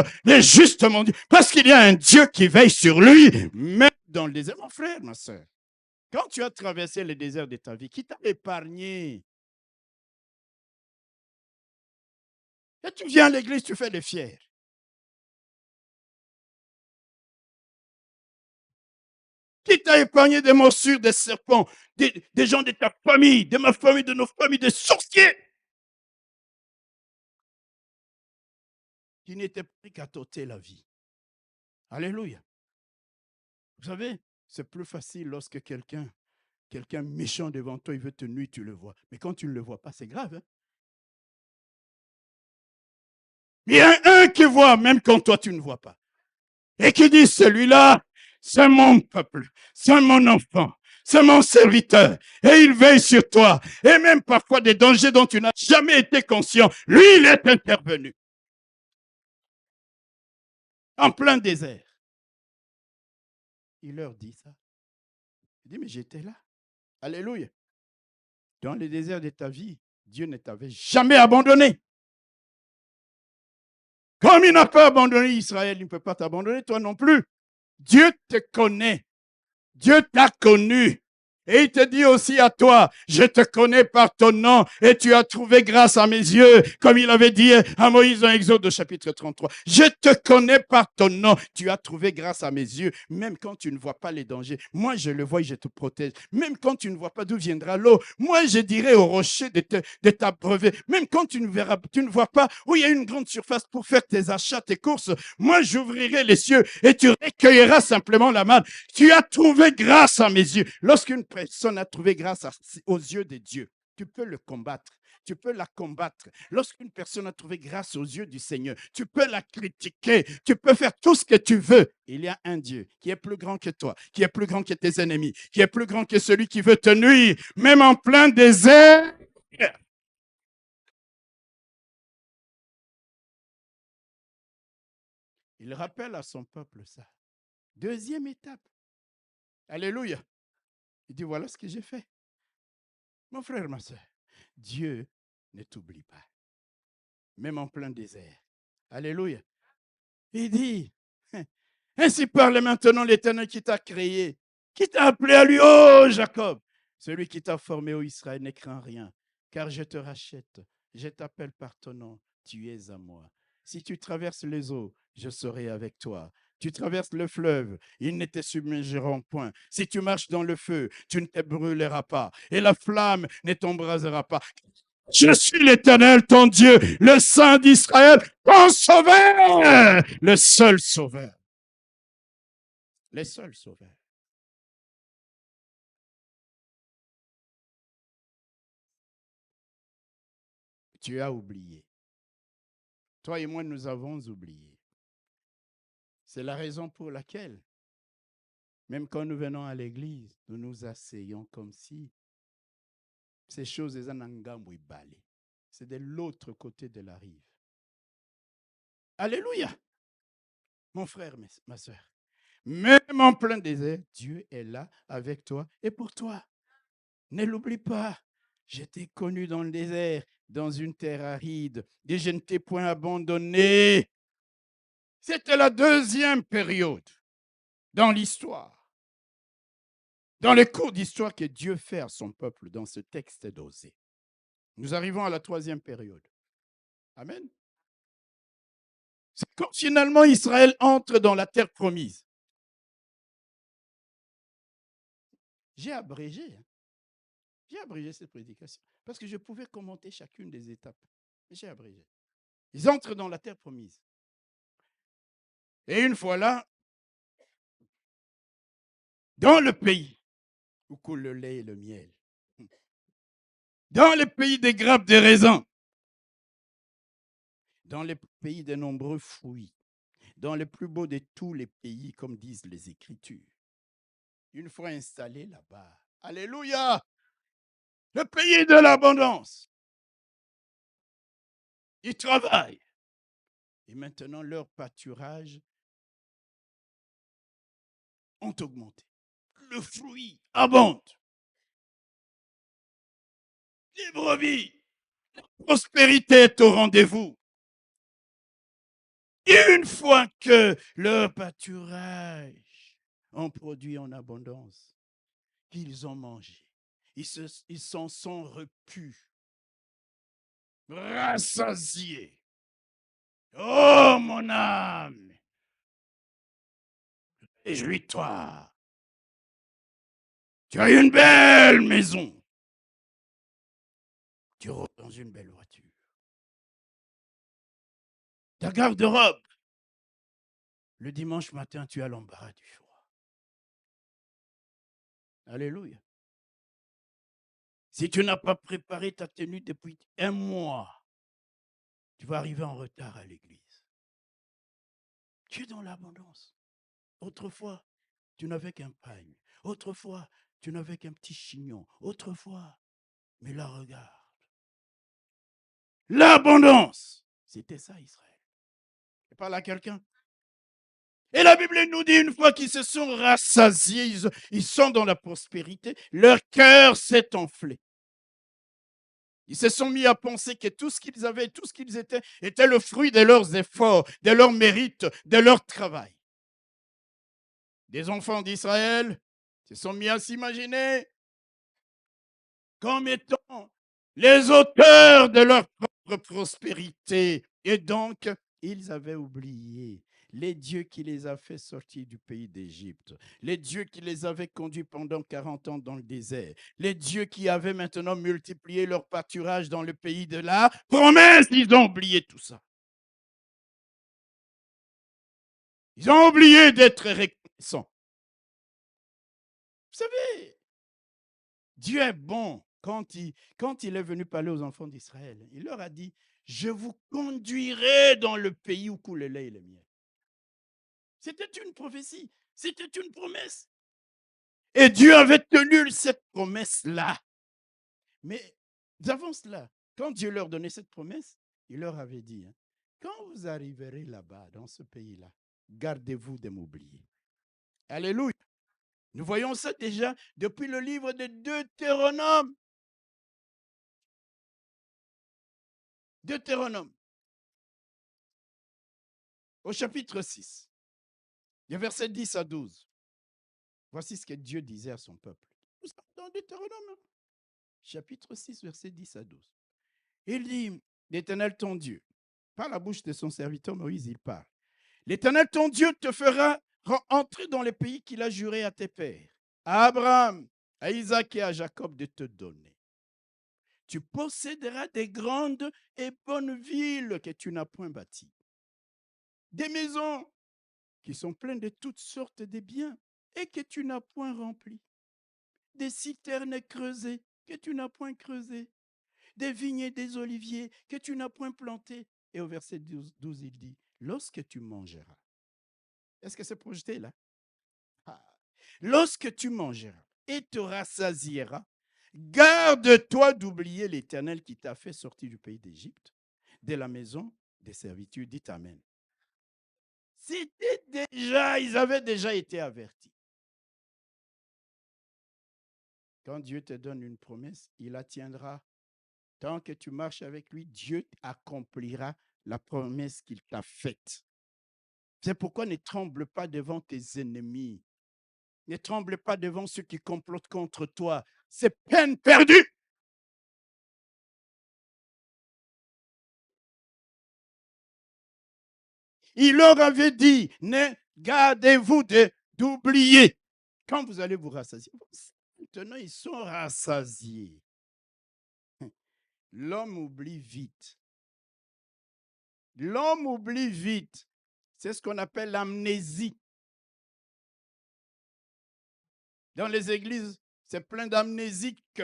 mon Dieu, parce qu'il y a un Dieu qui veille sur lui, même dans le désert. Mon frère, ma soeur, quand tu as traversé le désert de ta vie, qui t'a épargné? Et tu viens à l'église, tu fais les fiers. Qui t'a épargné des morsures des serpents, des gens de ta famille, de ma famille, de nos familles, des sorciers qui n'étaient pris qu'à t'ôter la vie. Alléluia. Vous savez, c'est plus facile lorsque quelqu'un méchant devant toi, il veut te nuire, tu le vois. Mais quand tu ne le vois pas, c'est grave. Hein? Il y a un qui voit, même quand toi, tu ne vois pas. Et qui dit, celui-là, c'est mon peuple, c'est mon enfant, c'est mon serviteur. Et il veille sur toi. Et même parfois des dangers dont tu n'as jamais été conscient. Lui, il est intervenu. En plein désert. Il leur dit ça. Il dit, mais j'étais là. Alléluia. Dans le désert de ta vie, Dieu ne t'avait jamais abandonné. Comme il n'a pas abandonné Israël, il ne peut pas t'abandonner, toi non plus. Dieu te connaît. Dieu t'a connu. Et il te dit aussi à toi, je te connais par ton nom et tu as trouvé grâce à mes yeux, comme il avait dit à Moïse dans Exode chapitre 33. Je te connais par ton nom, tu as trouvé grâce à mes yeux, même quand tu ne vois pas les dangers. Moi, je le vois et je te protège. Même quand tu ne vois pas d'où viendra l'eau, moi, je dirai au rocher de t'abreuver. Même quand tu ne vois pas où il y a une grande surface pour faire tes achats, tes courses, moi, j'ouvrirai les cieux et tu recueilleras simplement la manne. Tu as trouvé grâce à mes yeux. Lorsqu'une personne a trouvé grâce aux yeux de Dieu, tu peux le combattre. Tu peux la combattre. Lorsqu'une personne a trouvé grâce aux yeux du Seigneur, tu peux la critiquer. Tu peux faire tout ce que tu veux. Il y a un Dieu qui est plus grand que toi, qui est plus grand que tes ennemis, qui est plus grand que celui qui veut te nuire, même en plein désert. Il rappelle à son peuple ça. Deuxième étape. Alléluia. Il dit, voilà ce que j'ai fait. Mon frère, ma soeur, Dieu ne t'oublie pas, même en plein désert. Alléluia. Il dit, ainsi parle maintenant l'Éternel qui t'a créé, qui t'a appelé à lui, oh Jacob, celui qui t'a formé, ô Israël, ne crains rien, car je te rachète, je t'appelle par ton nom, tu es à moi. Si tu traverses les eaux, je serai avec toi. Tu traverses le fleuve, ils ne te submergeront point. Si tu marches dans le feu, tu ne te brûleras pas, et la flamme ne t'embrasera pas. Je suis l'Éternel, ton Dieu, le Saint d'Israël, ton sauveur, le seul sauveur. Le seul sauveur. Tu as oublié. Toi et moi, nous avons oublié. C'est la raison pour laquelle, même quand nous venons à l'église, nous nous asseyons comme si ces choses, c'est de l'autre côté de la rive. Alléluia, mon frère, ma soeur. Même en plein désert, Dieu est là avec toi et pour toi. Ne l'oublie pas. Je t'ai connu dans le désert, dans une terre aride, et je ne t'ai point abandonné. C'était la deuxième période dans l'histoire, dans les cours d'histoire que Dieu fait à son peuple dans ce texte d'Osée. Nous arrivons à la troisième période. Amen. C'est quand finalement Israël entre dans la terre promise. J'ai abrégé. J'ai abrégé cette prédication parce que je pouvais commenter chacune des étapes. J'ai abrégé. Ils entrent dans la terre promise. Et une fois là, dans le pays où coule le lait et le miel, dans le pays des grappes de raisins, dans le pays des nombreux fruits, dans le plus beau de tous les pays, comme disent les Écritures. Une fois installés là-bas, alléluia, le pays de l'abondance. Ils travaillent. Et maintenant, leurs pâturages ont augmenté. Le fruit abonde. Les brebis, la prospérité est au rendez-vous. Et une fois que leur pâturage ont produit en abondance, qu'ils ont mangé, ils s'en sont repus, rassasiés. Oh mon âme, réjouis-toi. Tu as une belle maison. Tu roules dans une belle voiture. Ta garde-robe. Le dimanche matin, tu as l'embarras du choix. Alléluia. Si tu n'as pas préparé ta tenue depuis un mois, tu vas arriver en retard à l'église. Tu es dans l'abondance. Autrefois, tu n'avais qu'un pagne. Autrefois, tu n'avais qu'un petit chignon. Autrefois, mais là, regarde. L'abondance. C'était ça, Israël. Je parle à quelqu'un. Et la Bible nous dit, une fois qu'ils se sont rassasiés, ils sont dans la prospérité, leur cœur s'est enflé. Ils se sont mis à penser que tout ce qu'ils avaient, tout ce qu'ils étaient, était le fruit de leurs efforts, de leurs mérites, de leur travail. Des enfants d'Israël se sont mis à s'imaginer comme étant les auteurs de leur propre prospérité. Et donc, ils avaient oublié les dieux qui les a fait sortir du pays d'Égypte, les dieux qui les avaient conduits pendant 40 ans dans le désert, les dieux qui avaient maintenant multiplié leur pâturage dans le pays de la promesse. Ils ont oublié tout ça. Ils ont oublié d'être reconnaissants. Vous savez, Dieu est bon quand il est venu parler aux enfants d'Israël. Il leur a dit, je vous conduirai dans le pays où coule le lait et le miel. C'était une prophétie, c'était une promesse. Et Dieu avait tenu cette promesse-là. Mais avant cela, quand Dieu leur donnait cette promesse, il leur avait dit, quand vous arriverez là-bas, dans ce pays-là, gardez-vous de m'oublier. Alléluia. Nous voyons ça déjà depuis le livre de Deutéronome. Deutéronome, au chapitre 6, les versets 10 à 12. Voici ce que Dieu disait à son peuple. Nous sommes dans Deutéronome, chapitre 6, versets 10 à 12. Il dit, l'Éternel ton Dieu, par la bouche de son serviteur Moïse, il parle. L'Éternel ton Dieu te fera entrer dans le pays qu'il a juré à tes pères, à Abraham, à Isaac et à Jacob de te donner. Tu posséderas des grandes et bonnes villes que tu n'as point bâties, des maisons qui sont pleines de toutes sortes de biens et que tu n'as point remplies, des citernes creusées que tu n'as point creusées, des vignes et des oliviers que tu n'as point plantés. Et au verset 12, il dit, lorsque tu mangeras, est-ce que c'est projeté là? Lorsque tu mangeras et te rassasieras, garde-toi d'oublier l'Éternel qui t'a fait sortir du pays d'Égypte, de la maison des servitudes. Dites Amen. Ils avaient déjà été avertis. Quand Dieu te donne une promesse, il la tiendra. Tant que tu marches avec lui, Dieu accomplira la promesse qu'il t'a faite. C'est pourquoi ne tremble pas devant tes ennemis. Ne tremble pas devant ceux qui complotent contre toi. C'est peine perdue. Il leur avait dit, ne gardez-vous d'oublier. Quand vous allez vous rassasier, maintenant ils sont rassasiés. L'homme oublie vite. L'homme oublie vite. C'est ce qu'on appelle l'amnésie. Dans les églises, c'est plein d'amnésiques.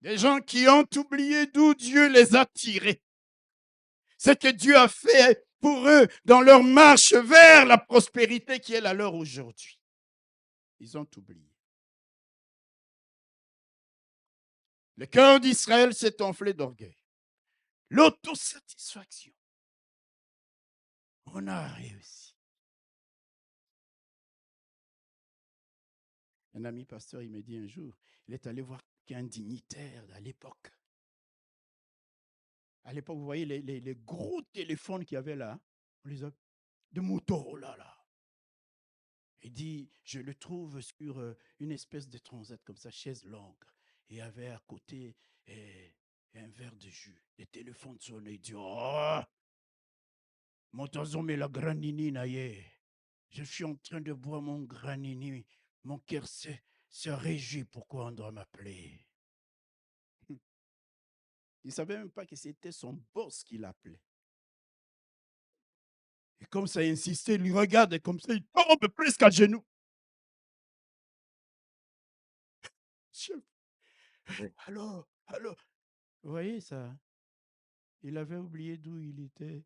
Des gens qui ont oublié d'où Dieu les a tirés. Ce que Dieu a fait pour eux dans leur marche vers la prospérité qui est la leur aujourd'hui. Ils ont oublié. Le cœur d'Israël s'est enflé d'orgueil. L'autosatisfaction. On a réussi. Un ami pasteur, il me dit un jour, il est allé voir qu'un dignitaire à l'époque. À l'époque, vous voyez les gros téléphones qu'il y avait là, on les a, de Motorola là. Il dit, je le trouve sur une espèce de transat comme ça, chaise longue. Et il y avait à côté un verre de jus. Les téléphones sonnaient. Il dit, oh, mon mais la granini naïe. Je suis en train de boire mon granini. Mon cœur se réjouit. Pourquoi on doit m'appeler? Il ne savait même pas que c'était son boss qui l'appelait. Et comme ça, il insistait, il regarde et comme ça, il tombe presque à genoux. Chef, alors, vous voyez ça? Il avait oublié d'où il était.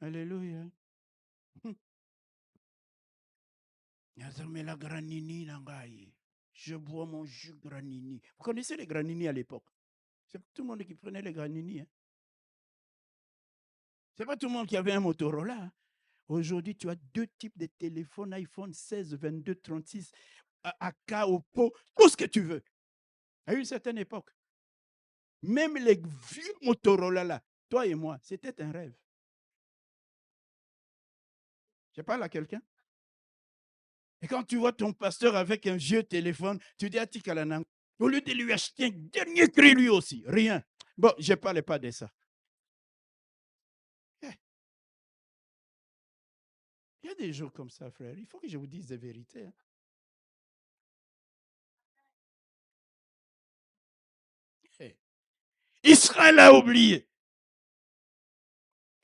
Alléluia. Mais la granini, je bois mon jus granini. Vous connaissez les granini à l'époque? C'est pas tout le monde qui prenait les granini. Hein? C'est pas tout le monde qui avait un Motorola. Hein? Aujourd'hui, tu as deux types de téléphones, iPhone 16, 22, 36, AK, Oppo, tout ce que tu veux. À une certaine époque. Même les vieux Motorola là, toi et moi, c'était un rêve. Je parle à quelqu'un. Et quand tu vois ton pasteur avec un vieux téléphone, tu dis à Tikalanang, au lieu de lui acheter un dernier cri lui aussi, rien. Bon, je ne parle pas de ça. Il y a des jours comme ça, frère. Il faut que je vous dise la vérité. Israël a oublié.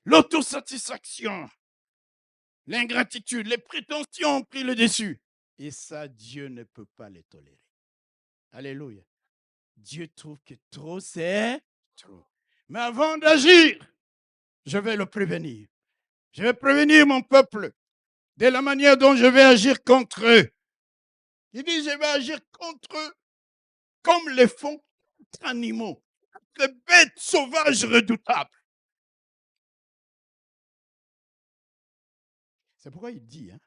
L'autosatisfaction, l'ingratitude, les prétentions ont pris le dessus. Et ça, Dieu ne peut pas les tolérer. Alléluia. Dieu trouve que trop, c'est trop. Mais avant d'agir, je vais le prévenir. Je vais prévenir mon peuple de la manière dont je vais agir contre eux. Il dit, je vais agir contre eux comme les font les animaux, les bêtes sauvages redoutables. C'est pourquoi il dit, hein,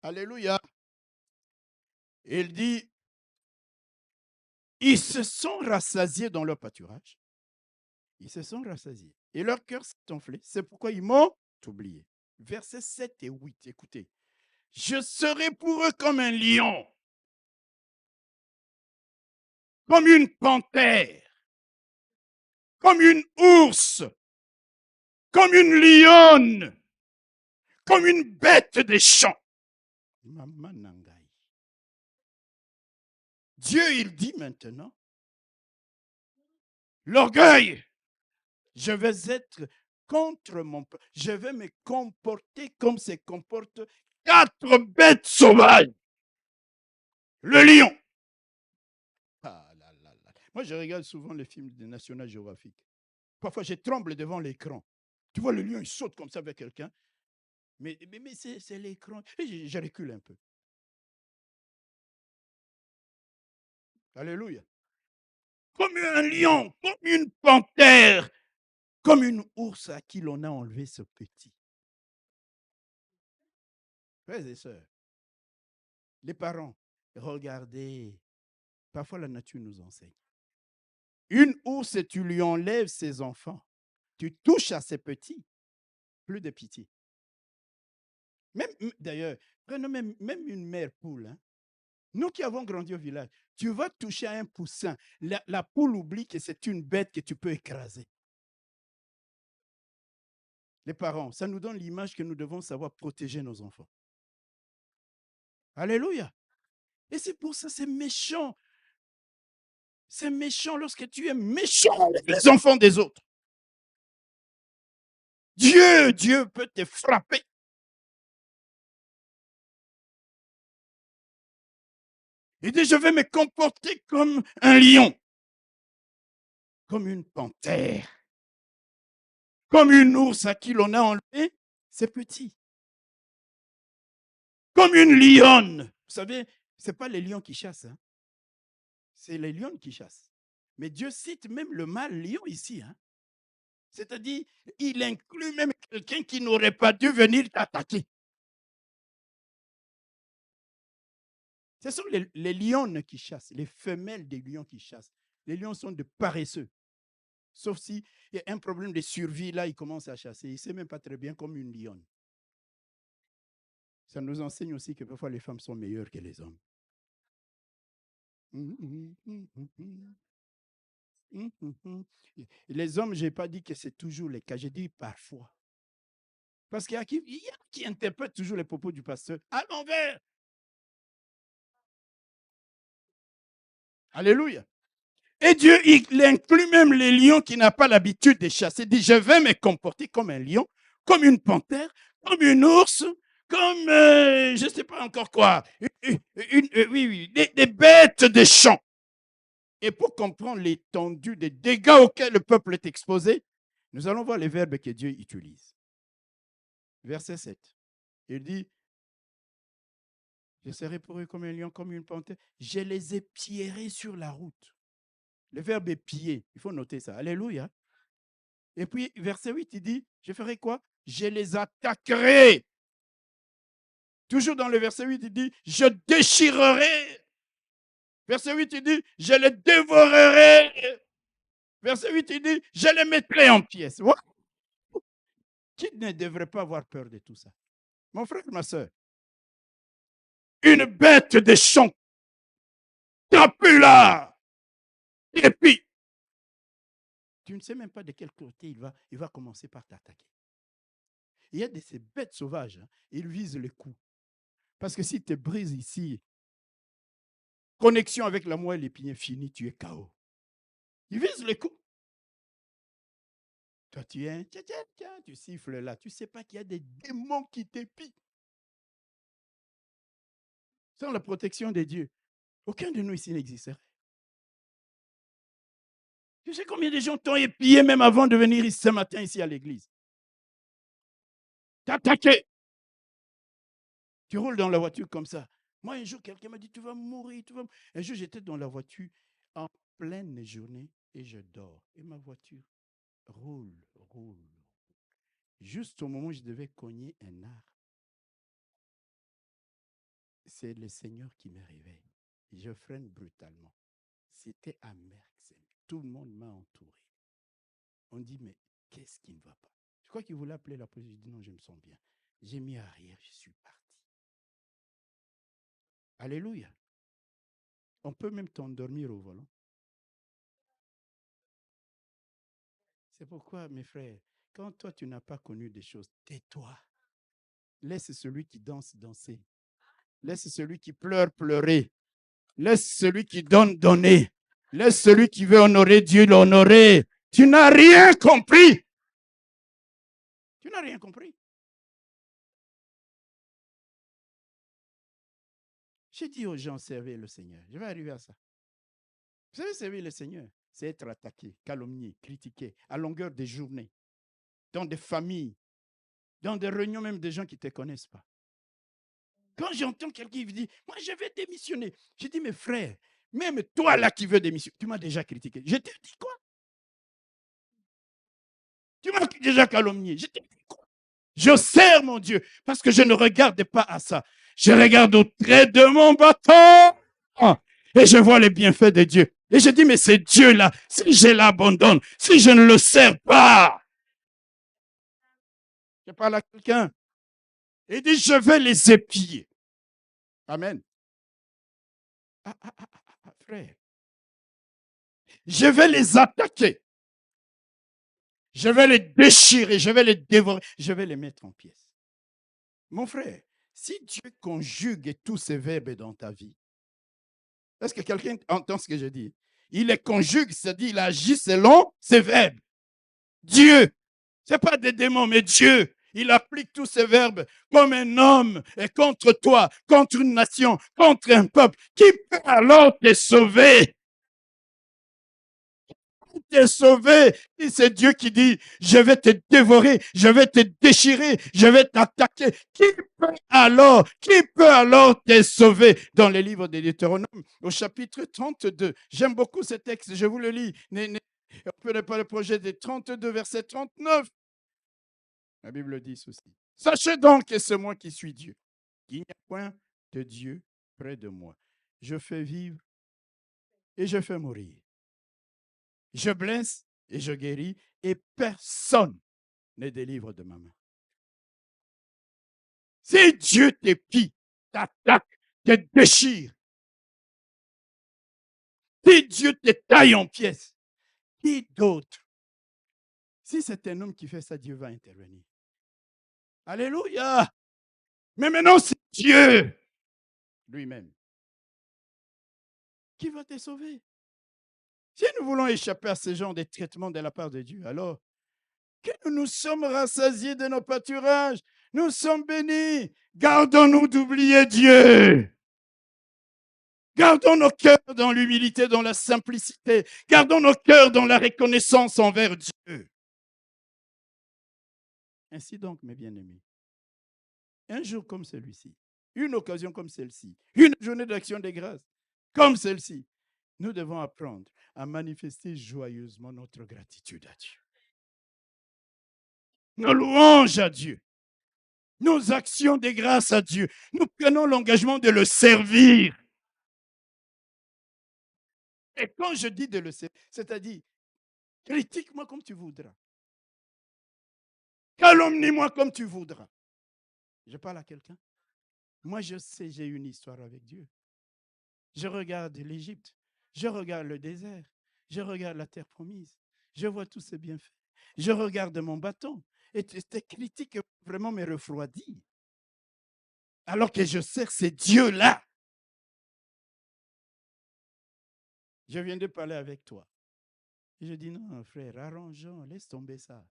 Alléluia. Il dit, ils se sont rassasiés dans leur pâturage. Ils se sont rassasiés. Et leur cœur s'est enflé. C'est pourquoi ils m'ont oublié. Versets 7 et 8, écoutez. Je serai pour eux comme un lion, comme une panthère, comme une ours, comme une lionne, comme une bête des champs. Dieu, il dit maintenant, l'orgueil, je vais être contre mon peuple. Je vais me comporter comme se comportent 4 bêtes sauvages. Le lion. Ah là là là. Moi, je regarde souvent les films de National Geographic. Parfois, je tremble devant l'écran. Tu vois, le lion, il saute comme ça avec quelqu'un. Mais c'est l'écran. Et je recule un peu. Alléluia. Comme un lion, comme une panthère, comme une ours à qui l'on a enlevé ce petit. Frères et sœurs, les parents, regardez. Parfois, la nature nous enseigne. Une ours, tu lui enlèves ses enfants. Tu touches à ses petits. Plus de pitié. Même, d'ailleurs, prenons même une mère poule. Hein. Nous qui avons grandi au village, tu vas toucher à un poussin. La poule oublie que c'est une bête que tu peux écraser. Les parents, ça nous donne l'image que nous devons savoir protéger nos enfants. Alléluia. Et c'est pour ça, c'est méchant. C'est méchant lorsque tu es méchant avec les enfants des autres. Dieu peut te frapper. Il dit, je vais me comporter comme un lion, comme une panthère, comme une ours à qui l'on a enlevé ses petits, comme une lionne. Vous savez, ce n'est pas les lions qui chassent, hein. C'est les lions qui chassent. Mais Dieu cite même le mâle lion ici. Hein. C'est-à-dire, il inclut même quelqu'un qui n'aurait pas dû venir t'attaquer. Ce sont les lionnes qui chassent, les femelles des lions qui chassent. Les lions sont de paresseux. Sauf s'il y a un problème de survie, là, ils commencent à chasser. Il ne sait même pas très bien comme une lionne. Ça nous enseigne aussi que parfois les femmes sont meilleures que les hommes. Les hommes, je n'ai pas dit que c'est toujours le cas, j'ai dit parfois. Parce qu'il y a qui interprètent toujours les propos du pasteur à l'envers. Alléluia. Et Dieu, il inclut même les lions qui n'ont pas l'habitude de chasser. Il dit, je vais me comporter comme un lion, comme une panthère, comme une ours, comme, je ne sais pas encore quoi. Oui, des bêtes des champs. Et pour comprendre l'étendue des dégâts auxquels le peuple est exposé, nous allons voir les verbes que Dieu utilise. Verset 7. Il dit, je serai pour eux comme un lion, comme une panthère. Je les épierrai sur la route. Le verbe épier, il faut noter ça. Alléluia. Et puis, verset 8, il dit, je ferai quoi? Je les attaquerai. Toujours dans le verset 8, il dit, je déchirerai. Verset 8, il dit, je les dévorerai. Verset 8, il dit, je les mettrai en pièces. Ouais. Qui ne devrait pas avoir peur de tout ça? Mon frère, ma soeur, une bête des champs. Tape là. Et puis, tu ne sais même pas de quel côté il va commencer par t'attaquer. Il y a de ces bêtes sauvages, hein, ils visent les coups. Parce que si tu brises ici, connexion avec la moelle épinière finie, tu es KO. Ils visent les coups. Toi, tu es tiens, tu siffles là. Tu ne sais pas qu'il y a des démons qui t'épient. Sans la protection de Dieu, aucun de nous ici n'existerait. Tu sais combien de gens t'ont épié même avant de venir ce matin ici à l'église? T'attaquer. Tu roules dans la voiture comme ça. Moi, un jour, quelqu'un m'a dit, tu vas mourir. Un jour, j'étais dans la voiture en pleine journée et je dors. Et ma voiture roule. Juste au moment où je devais cogner un arbre, c'est le Seigneur qui me réveille. Je freine brutalement. C'était à Merckx. Tout le monde m'a entouré. On dit, mais qu'est-ce qui ne va pas? Je crois qu'il voulait appeler la police. Je dis, non, je me sens bien. J'ai mis arrière, je suis parti. Alléluia. On peut même t'endormir au volant. C'est pourquoi, mes frères, quand toi, tu n'as pas connu des choses, tais-toi. Laisse celui qui danse danser. Laisse celui qui pleure pleurer. Laisse celui qui donne donner. Laisse celui qui veut honorer Dieu l'honorer. Tu n'as rien compris. Tu n'as rien compris. J'ai dit aux gens, servez le Seigneur. Je vais arriver à ça. Vous savez, servir le Seigneur, c'est être attaqué, calomnié, critiqué à longueur des journées, dans des familles, dans des réunions même des gens qui ne te connaissent pas. Quand j'entends quelqu'un qui dit, moi je vais démissionner, je dis, mes frères, même toi là qui veux démissionner, tu m'as déjà critiqué. Je t'ai dit quoi? Tu m'as déjà calomnié. Je t'ai dit quoi? Je sers mon Dieu parce que je ne regarde pas à ça. Je regarde au trait de mon bâton et je vois les bienfaits de Dieu. Et je dis, mais c'est Dieu là, si je l'abandonne, si je ne le sers pas, je parle à quelqu'un et dit, je vais les épier. Amen. Frère, je vais les attaquer. Je vais les déchirer, je vais les dévorer, je vais les mettre en pièces. Mon frère, si Dieu conjugue tous ces verbes dans ta vie, est-ce que quelqu'un entend ce que je dis? Il les conjugue, c'est-à-dire il agit selon ces verbes. Dieu, ce n'est pas des démons, mais Dieu, il applique tous ces verbes comme un homme est contre toi, contre une nation, contre un peuple. Qui peut alors te sauver? T'es sauvé. Et c'est Dieu qui dit, je vais te dévorer, je vais te déchirer, je vais t'attaquer. Qui peut alors te sauver? Dans les livres de Deutéronome, au chapitre 32. J'aime beaucoup ce texte, je vous le lis. On peut pas le projet des 32, verset 39. La Bible dit ceci. Sachez donc que c'est moi qui suis Dieu. Il n'y a point de Dieu près de moi. Je fais vivre et je fais mourir. Je blesse et je guéris, et personne ne délivre de ma main. Si Dieu t'épie, t'attaque, te déchire, si Dieu te taille en pièces, qui d'autre? Si c'est un homme qui fait ça, Dieu va intervenir. Alléluia! Mais maintenant, c'est Dieu lui-même qui va te sauver. Si nous voulons échapper à ce genre de traitement de la part de Dieu, alors que nous sommes rassasiés de nos pâturages, nous sommes bénis. Gardons-nous d'oublier Dieu. Gardons nos cœurs dans l'humilité, dans la simplicité. Gardons nos cœurs dans la reconnaissance envers Dieu. Ainsi donc, mes bien-aimés, un jour comme celui-ci, une occasion comme celle-ci, une journée d'action de grâce comme celle-ci, nous devons apprendre à manifester joyeusement notre gratitude à Dieu. Nos louanges à Dieu. Nos actions de grâce à Dieu. Nous prenons l'engagement de le servir. Et quand je dis de le servir, c'est-à-dire, critique-moi comme tu voudras. Calomnie-moi comme tu voudras. Je parle à quelqu'un. Moi, je sais, j'ai une histoire avec Dieu. Je regarde l'Égypte, je regarde le désert, je regarde la terre promise, je vois tous ces bienfaits. Je regarde mon bâton et tes critiques vraiment me refroidissent. Alors que je sers ces dieux-là. Je viens de parler avec toi. Et je dis non, frère, arrangeons, laisse tomber ça.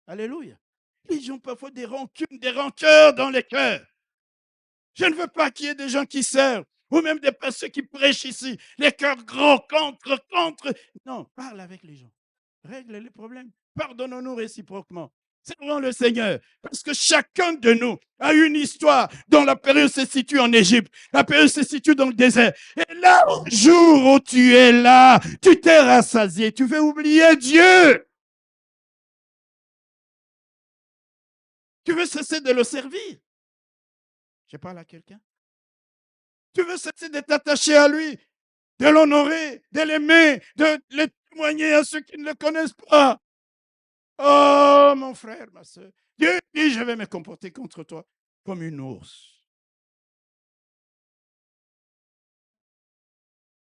Alléluia. Les gens ont parfois des rancunes, des rancœurs dans les cœurs. Je ne veux pas qu'il y ait des gens qui servent, ou même des personnes qui prêchent ici, les cœurs gros, contre. Non, parle avec les gens. Règle les problèmes. Pardonnons-nous réciproquement. Servons le Seigneur. Parce que chacun de nous a une histoire dont la période se situe en Égypte. La période se situe dans le désert. Et là, au jour où tu es là, tu t'es rassasié. Tu veux oublier Dieu. Tu veux cesser de le servir. Je parle à quelqu'un. Tu veux cesser d'être attaché à lui, de l'honorer, de l'aimer, de le témoigner à ceux qui ne le connaissent pas. Oh, mon frère, ma soeur, Dieu dit, je vais me comporter contre toi comme une ours.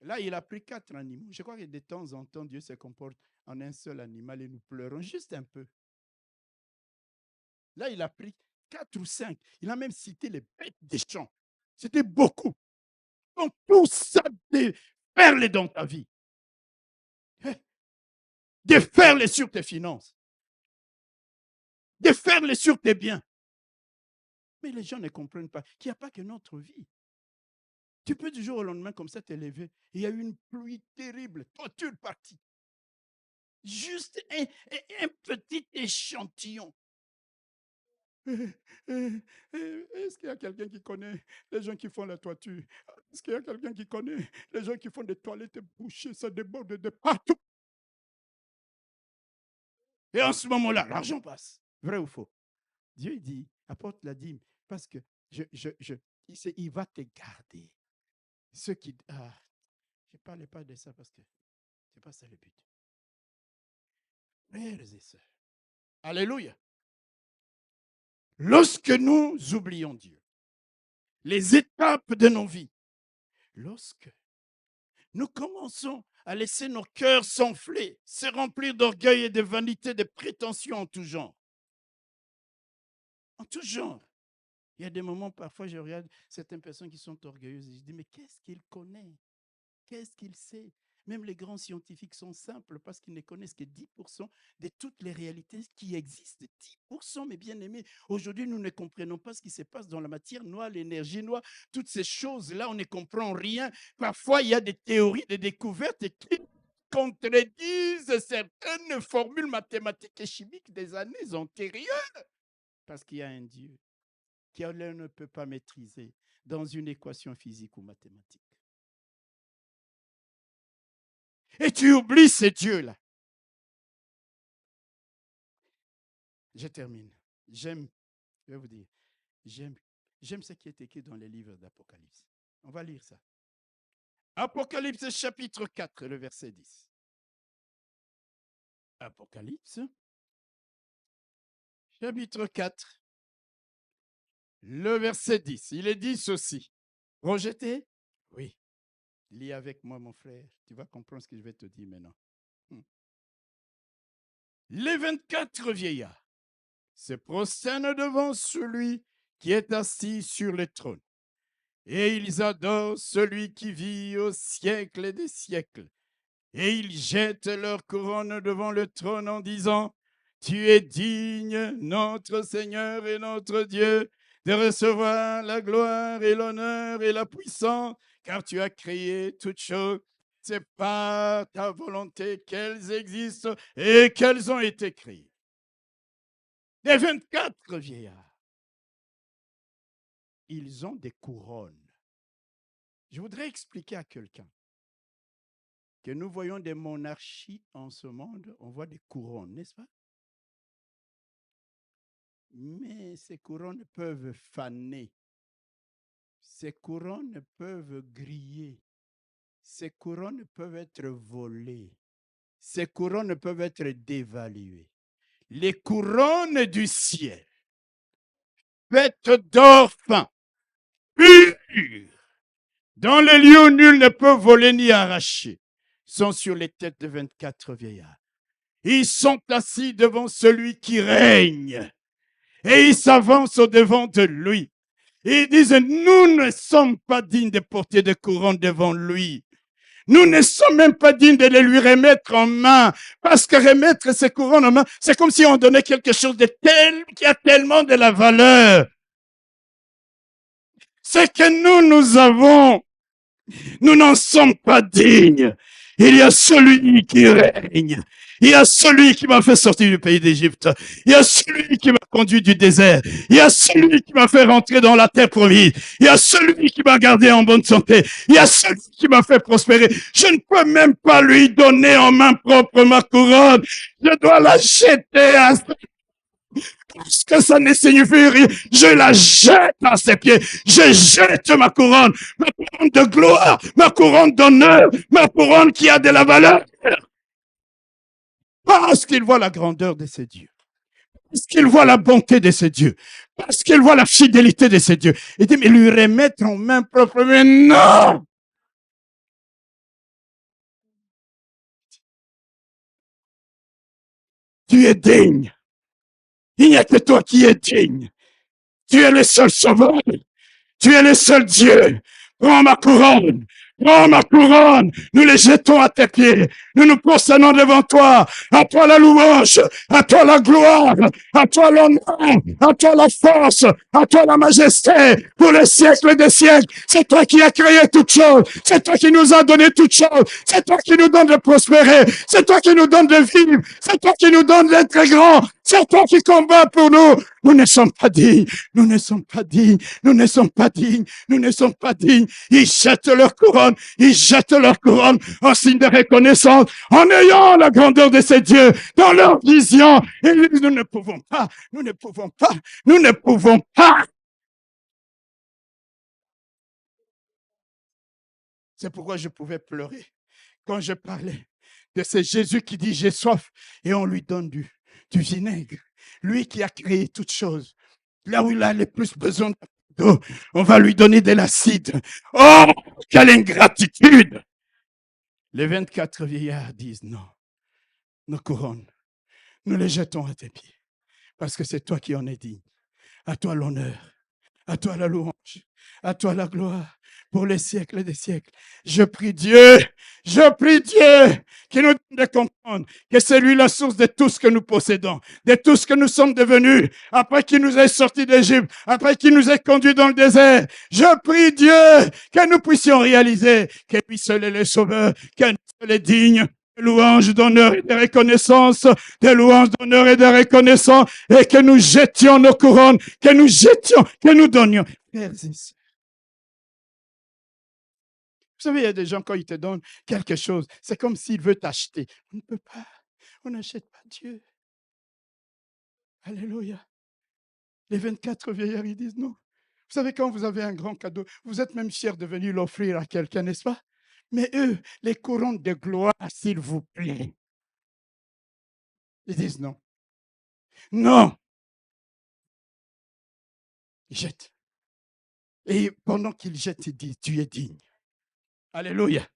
Là, il a pris 4 animaux. Je crois que de temps en temps, Dieu se comporte en un seul animal et nous pleurons juste un peu. Là, il a pris 4 ou 5. Il a même cité les bêtes des champs. C'était beaucoup. Donc, tout ça, déferle dans ta vie. Déferle sur tes finances. Déferle sur tes biens. Mais les gens ne comprennent pas qu'il n'y a pas que notre vie. Tu peux du jour au lendemain comme ça t'élever. Il y a eu une pluie terrible, toiture partie. Juste un petit échantillon. Est-ce qu'il y a quelqu'un qui connaît les gens qui font la toiture? Est-ce qu'il y a quelqu'un qui connaît les gens qui font des toilettes bouchées, ça déborde de partout? Et en ce moment-là, l'argent passe. Vrai ou faux? Dieu dit, apporte la dîme, parce que il va te garder. Ceux qui... je ne parlais pas de ça parce que ce n'est pas ça le but. Frères et sœurs, alléluia. Lorsque nous oublions Dieu, les étapes de nos vies, lorsque nous commençons à laisser nos cœurs s'enfler, se remplir d'orgueil et de vanité, de prétentions en tout genre. En tout genre. Il y a des moments, parfois, je regarde certaines personnes qui sont orgueilleuses et je dis, mais qu'est-ce qu'il connaît? Qu'est-ce qu'il sait? Même les grands scientifiques sont simples parce qu'ils ne connaissent que 10% de toutes les réalités qui existent. 10%, mes bien-aimés. Aujourd'hui, nous ne comprenons pas ce qui se passe dans la matière noire, l'énergie noire, toutes ces choses-là, on ne comprend rien. Parfois, il y a des théories, des découvertes qui contredisent certaines formules mathématiques et chimiques des années antérieures. Parce qu'il y a un Dieu qu'on ne peut pas maîtriser dans une équation physique ou mathématique. Et tu oublies ces dieux-là. Je termine. Je vais vous dire, j'aime ce qui est écrit dans les livres d'Apocalypse. On va lire ça. Apocalypse chapitre 4, le verset 10. Apocalypse chapitre 4, le verset 10. Il est dit ceci. Rejeté? Oui. Lis avec moi, mon frère. Tu vas comprendre ce que je vais te dire maintenant. Les 24 vieillards se prosternent devant celui qui est assis sur le trône. Et ils adorent celui qui vit au siècle des siècles. Et ils jettent leur couronne devant le trône en disant, tu es digne, notre Seigneur et notre Dieu, de recevoir la gloire et l'honneur et la puissance, car tu as créé toutes choses. C'est par ta volonté qu'elles existent et qu'elles ont été créées. Les 24 vieillards, ils ont des couronnes. Je voudrais expliquer à quelqu'un que nous voyons des monarchies en ce monde, on voit des couronnes, n'est-ce pas? Mais ces couronnes peuvent faner. Ces couronnes peuvent griller. Ces couronnes peuvent être volées. Ces couronnes peuvent être dévaluées. Les couronnes du ciel, faites d'or fin, purs, dans les lieux où nul ne peut voler ni arracher, sont sur les têtes de 24 vieillards. Ils sont assis devant celui qui règne et ils s'avancent au-devant de lui. Ils disent, nous ne sommes pas dignes de porter de couronne devant lui. Nous ne sommes même pas dignes de les lui remettre en main. Parce que remettre ces couronnes en main, c'est comme si on donnait quelque chose de tel, qui a tellement de la valeur. C'est que nous avons. Nous n'en sommes pas dignes. Il y a celui qui règne. Il y a celui qui m'a fait sortir du pays d'Égypte. Il y a celui qui m'a conduit du désert. Il y a celui qui m'a fait rentrer dans la terre promise. Il y a celui qui m'a gardé en bonne santé. Il y a celui qui m'a fait prospérer. Je ne peux même pas lui donner en main propre ma couronne. Je dois la jeter à parce que ça ne signifie rien. Je la jette à ses pieds. Je jette ma couronne de gloire, ma couronne d'honneur, ma couronne qui a de la valeur. Parce qu'il voit la grandeur de ses dieux. Parce qu'il voit la bonté de ses dieux. Parce qu'il voit la fidélité de ses dieux. Il dit, mais lui remettre en main propre, mais non! Tu es digne. Il n'y a que toi qui es digne. Tu es le seul sauveur. Tu es le seul Dieu. Prends ma couronne. Prends ma couronne. Nous les jetons à tes pieds. Nous nous prosternons devant toi. À toi la louange. À toi la gloire. À toi l'honneur. À toi la force. À toi la majesté. Pour les siècles des siècles. C'est toi qui as créé toutes choses. C'est toi qui nous as donné toutes choses. C'est toi qui nous donne de prospérer. C'est toi qui nous donne de vivre. C'est toi qui nous donne d'être grand. C'est toi qui combats pour nous. Nous ne sommes pas dignes. Nous ne sommes pas dignes. Nous ne sommes pas dignes. Nous ne sommes pas dignes. Ils jettent leur couronne. Ils jettent leur couronne en signe de reconnaissance, en ayant la grandeur de ces dieux dans leur vision. Et nous ne pouvons pas. Nous ne pouvons pas. Nous ne pouvons pas. C'est pourquoi je pouvais pleurer quand je parlais de ce Jésus qui dit j'ai soif et on lui donne du vinaigre. Lui qui a créé toutes choses. Là où il a le plus besoin d'eau, on va lui donner de l'acide. Oh, quelle ingratitude! Les 24 vieillards disent non, nos couronnes, nous les jetons à tes pieds. Parce que c'est toi qui en es digne. À toi l'honneur, à toi la louange, à toi la gloire pour les siècles des siècles. Je prie Dieu qui nous donne de comprendre que c'est lui la source de tout ce que nous possédons, de tout ce que nous sommes devenus, après qu'il nous ait sortis d'Égypte, après qu'il nous ait conduits dans le désert. Je prie Dieu que nous puissions réaliser que lui seul est le sauveur, que lui seul est digne, de louanges, d'honneur et de reconnaissance, de louanges, d'honneur et de reconnaissance, et que nous jetions nos couronnes, que nous donnions. Frères et sœurs, vous savez, il y a des gens, quand ils te donnent quelque chose, c'est comme s'ils veulent t'acheter. On ne peut pas. On n'achète pas Dieu. Alléluia. Les 24 vieillards, ils disent non. Vous savez, quand vous avez un grand cadeau, vous êtes même fiers de venir l'offrir à quelqu'un, n'est-ce pas? Mais eux, les couronnes de gloire, s'il vous plaît. Ils disent non. Non. Ils jettent. Et pendant qu'ils jettent, ils disent, tu es digne. Alléluia.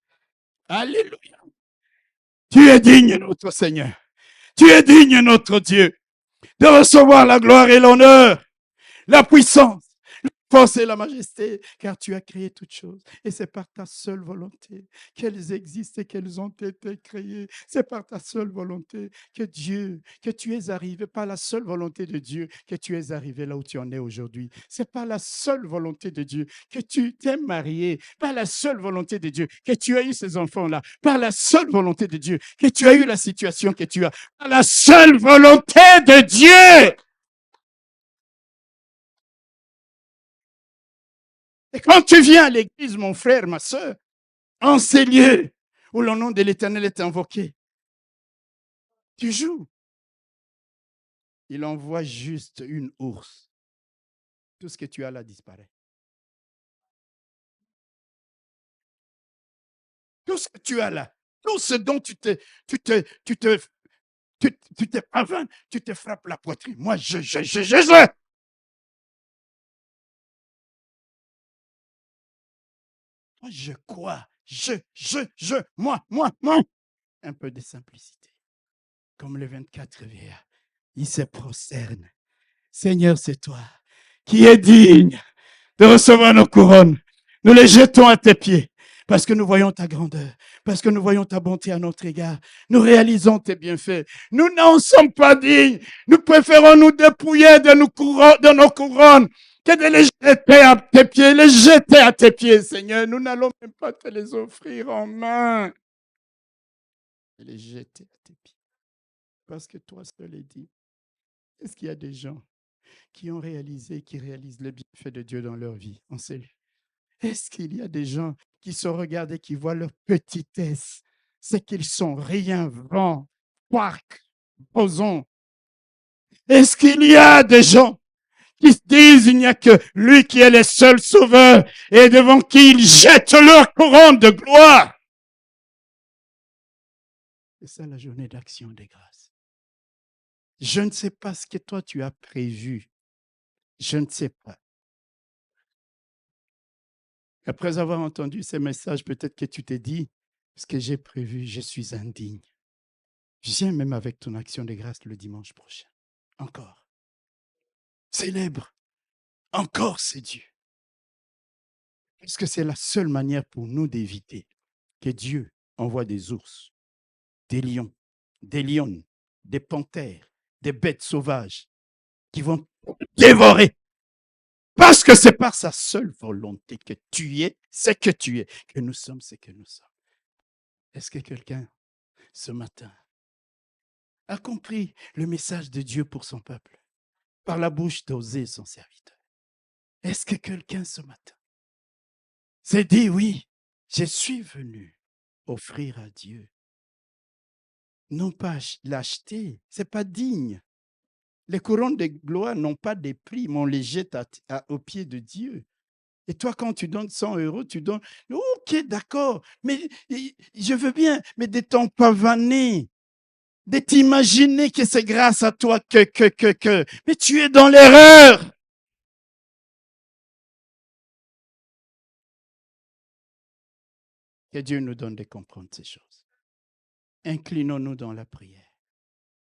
Alléluia. Tu es digne, notre Seigneur. Tu es digne, notre Dieu, de recevoir la gloire et l'honneur, la puissance, la force et la majesté, car tu as créé toutes choses. Et c'est par ta seule volonté qu'elles existent et qu'elles ont été créées. C'est par ta seule volonté que tu es arrivé, par la seule volonté de Dieu, que tu es arrivé là où tu en es aujourd'hui. C'est par la seule volonté de Dieu que tu t'es marié, par la seule volonté de Dieu que tu as eu ces enfants-là, par la seule volonté de Dieu que tu as eu la situation que tu as, par la seule volonté de Dieu. Et quand tu viens à l'église, mon frère, ma soeur, en ces lieux où le nom de l'Éternel est invoqué, tu joues. Il envoie juste une ours. Tout ce que tu as là disparaît. Tout ce que tu as là, tout ce dont tu te pavanes, tu te frappes la poitrine. Moi, je. Moi, je crois. Moi. Un peu de simplicité. Comme les 24 vieillards. Ils se prosternent. Seigneur, c'est toi qui es digne de recevoir nos couronnes. Nous les jetons à tes pieds parce que nous voyons ta grandeur, parce que nous voyons ta bonté à notre égard. Nous réalisons tes bienfaits. Nous n'en sommes pas dignes. Nous préférons nous dépouiller de nos couronnes que de les jeter à tes pieds, les jeter à tes pieds, Seigneur. Nous n'allons même pas te les offrir en main. Et les jeter à tes pieds. Parce que toi seul es dit. Est-ce qu'il y a des gens qui ont réalisé, qui réalisent le bienfait de Dieu dans leur vie en cellule? Est-ce qu'il y a des gens qui se regardent et qui voient leur petitesse? C'est qu'ils sont rien, vent, quark, boson. Est-ce qu'il y a des gens qui se disent il n'y a que lui qui est le seul sauveur et devant qui ils jettent leur couronne de gloire? C'est ça la journée d'action des grâces. Je ne sais pas ce que toi tu as prévu. Je ne sais pas. Après avoir entendu ces messages, peut-être que tu t'es dit, ce que j'ai prévu, je suis indigne. Viens même avec ton action de grâce le dimanche prochain. Encore. Célèbre. Encore c'est Dieu. Parce que c'est la seule manière pour nous d'éviter que Dieu envoie des ours, des lions, des lionnes, des panthères, des bêtes sauvages qui vont dévorer. Parce que c'est par sa seule volonté que tu es ce que tu es, que nous sommes ce que nous sommes. Est-ce que quelqu'un, ce matin, a compris le message de Dieu pour son peuple par la bouche d'Osée, son serviteur? Est-ce que quelqu'un, ce matin, s'est dit, oui, je suis venu offrir à Dieu, non pas l'acheter, ce n'est pas digne. Les couronnes de gloire n'ont pas de prix, mais on les jette aux pieds de Dieu. Et toi, quand tu donnes 100 euros, tu donnes, ok, d'accord, mais je veux bien, mais de t'en pavaner, de t'imaginer que c'est grâce à toi que. Mais tu es dans l'erreur. Que Dieu nous donne de comprendre ces choses. Inclinons-nous dans la prière.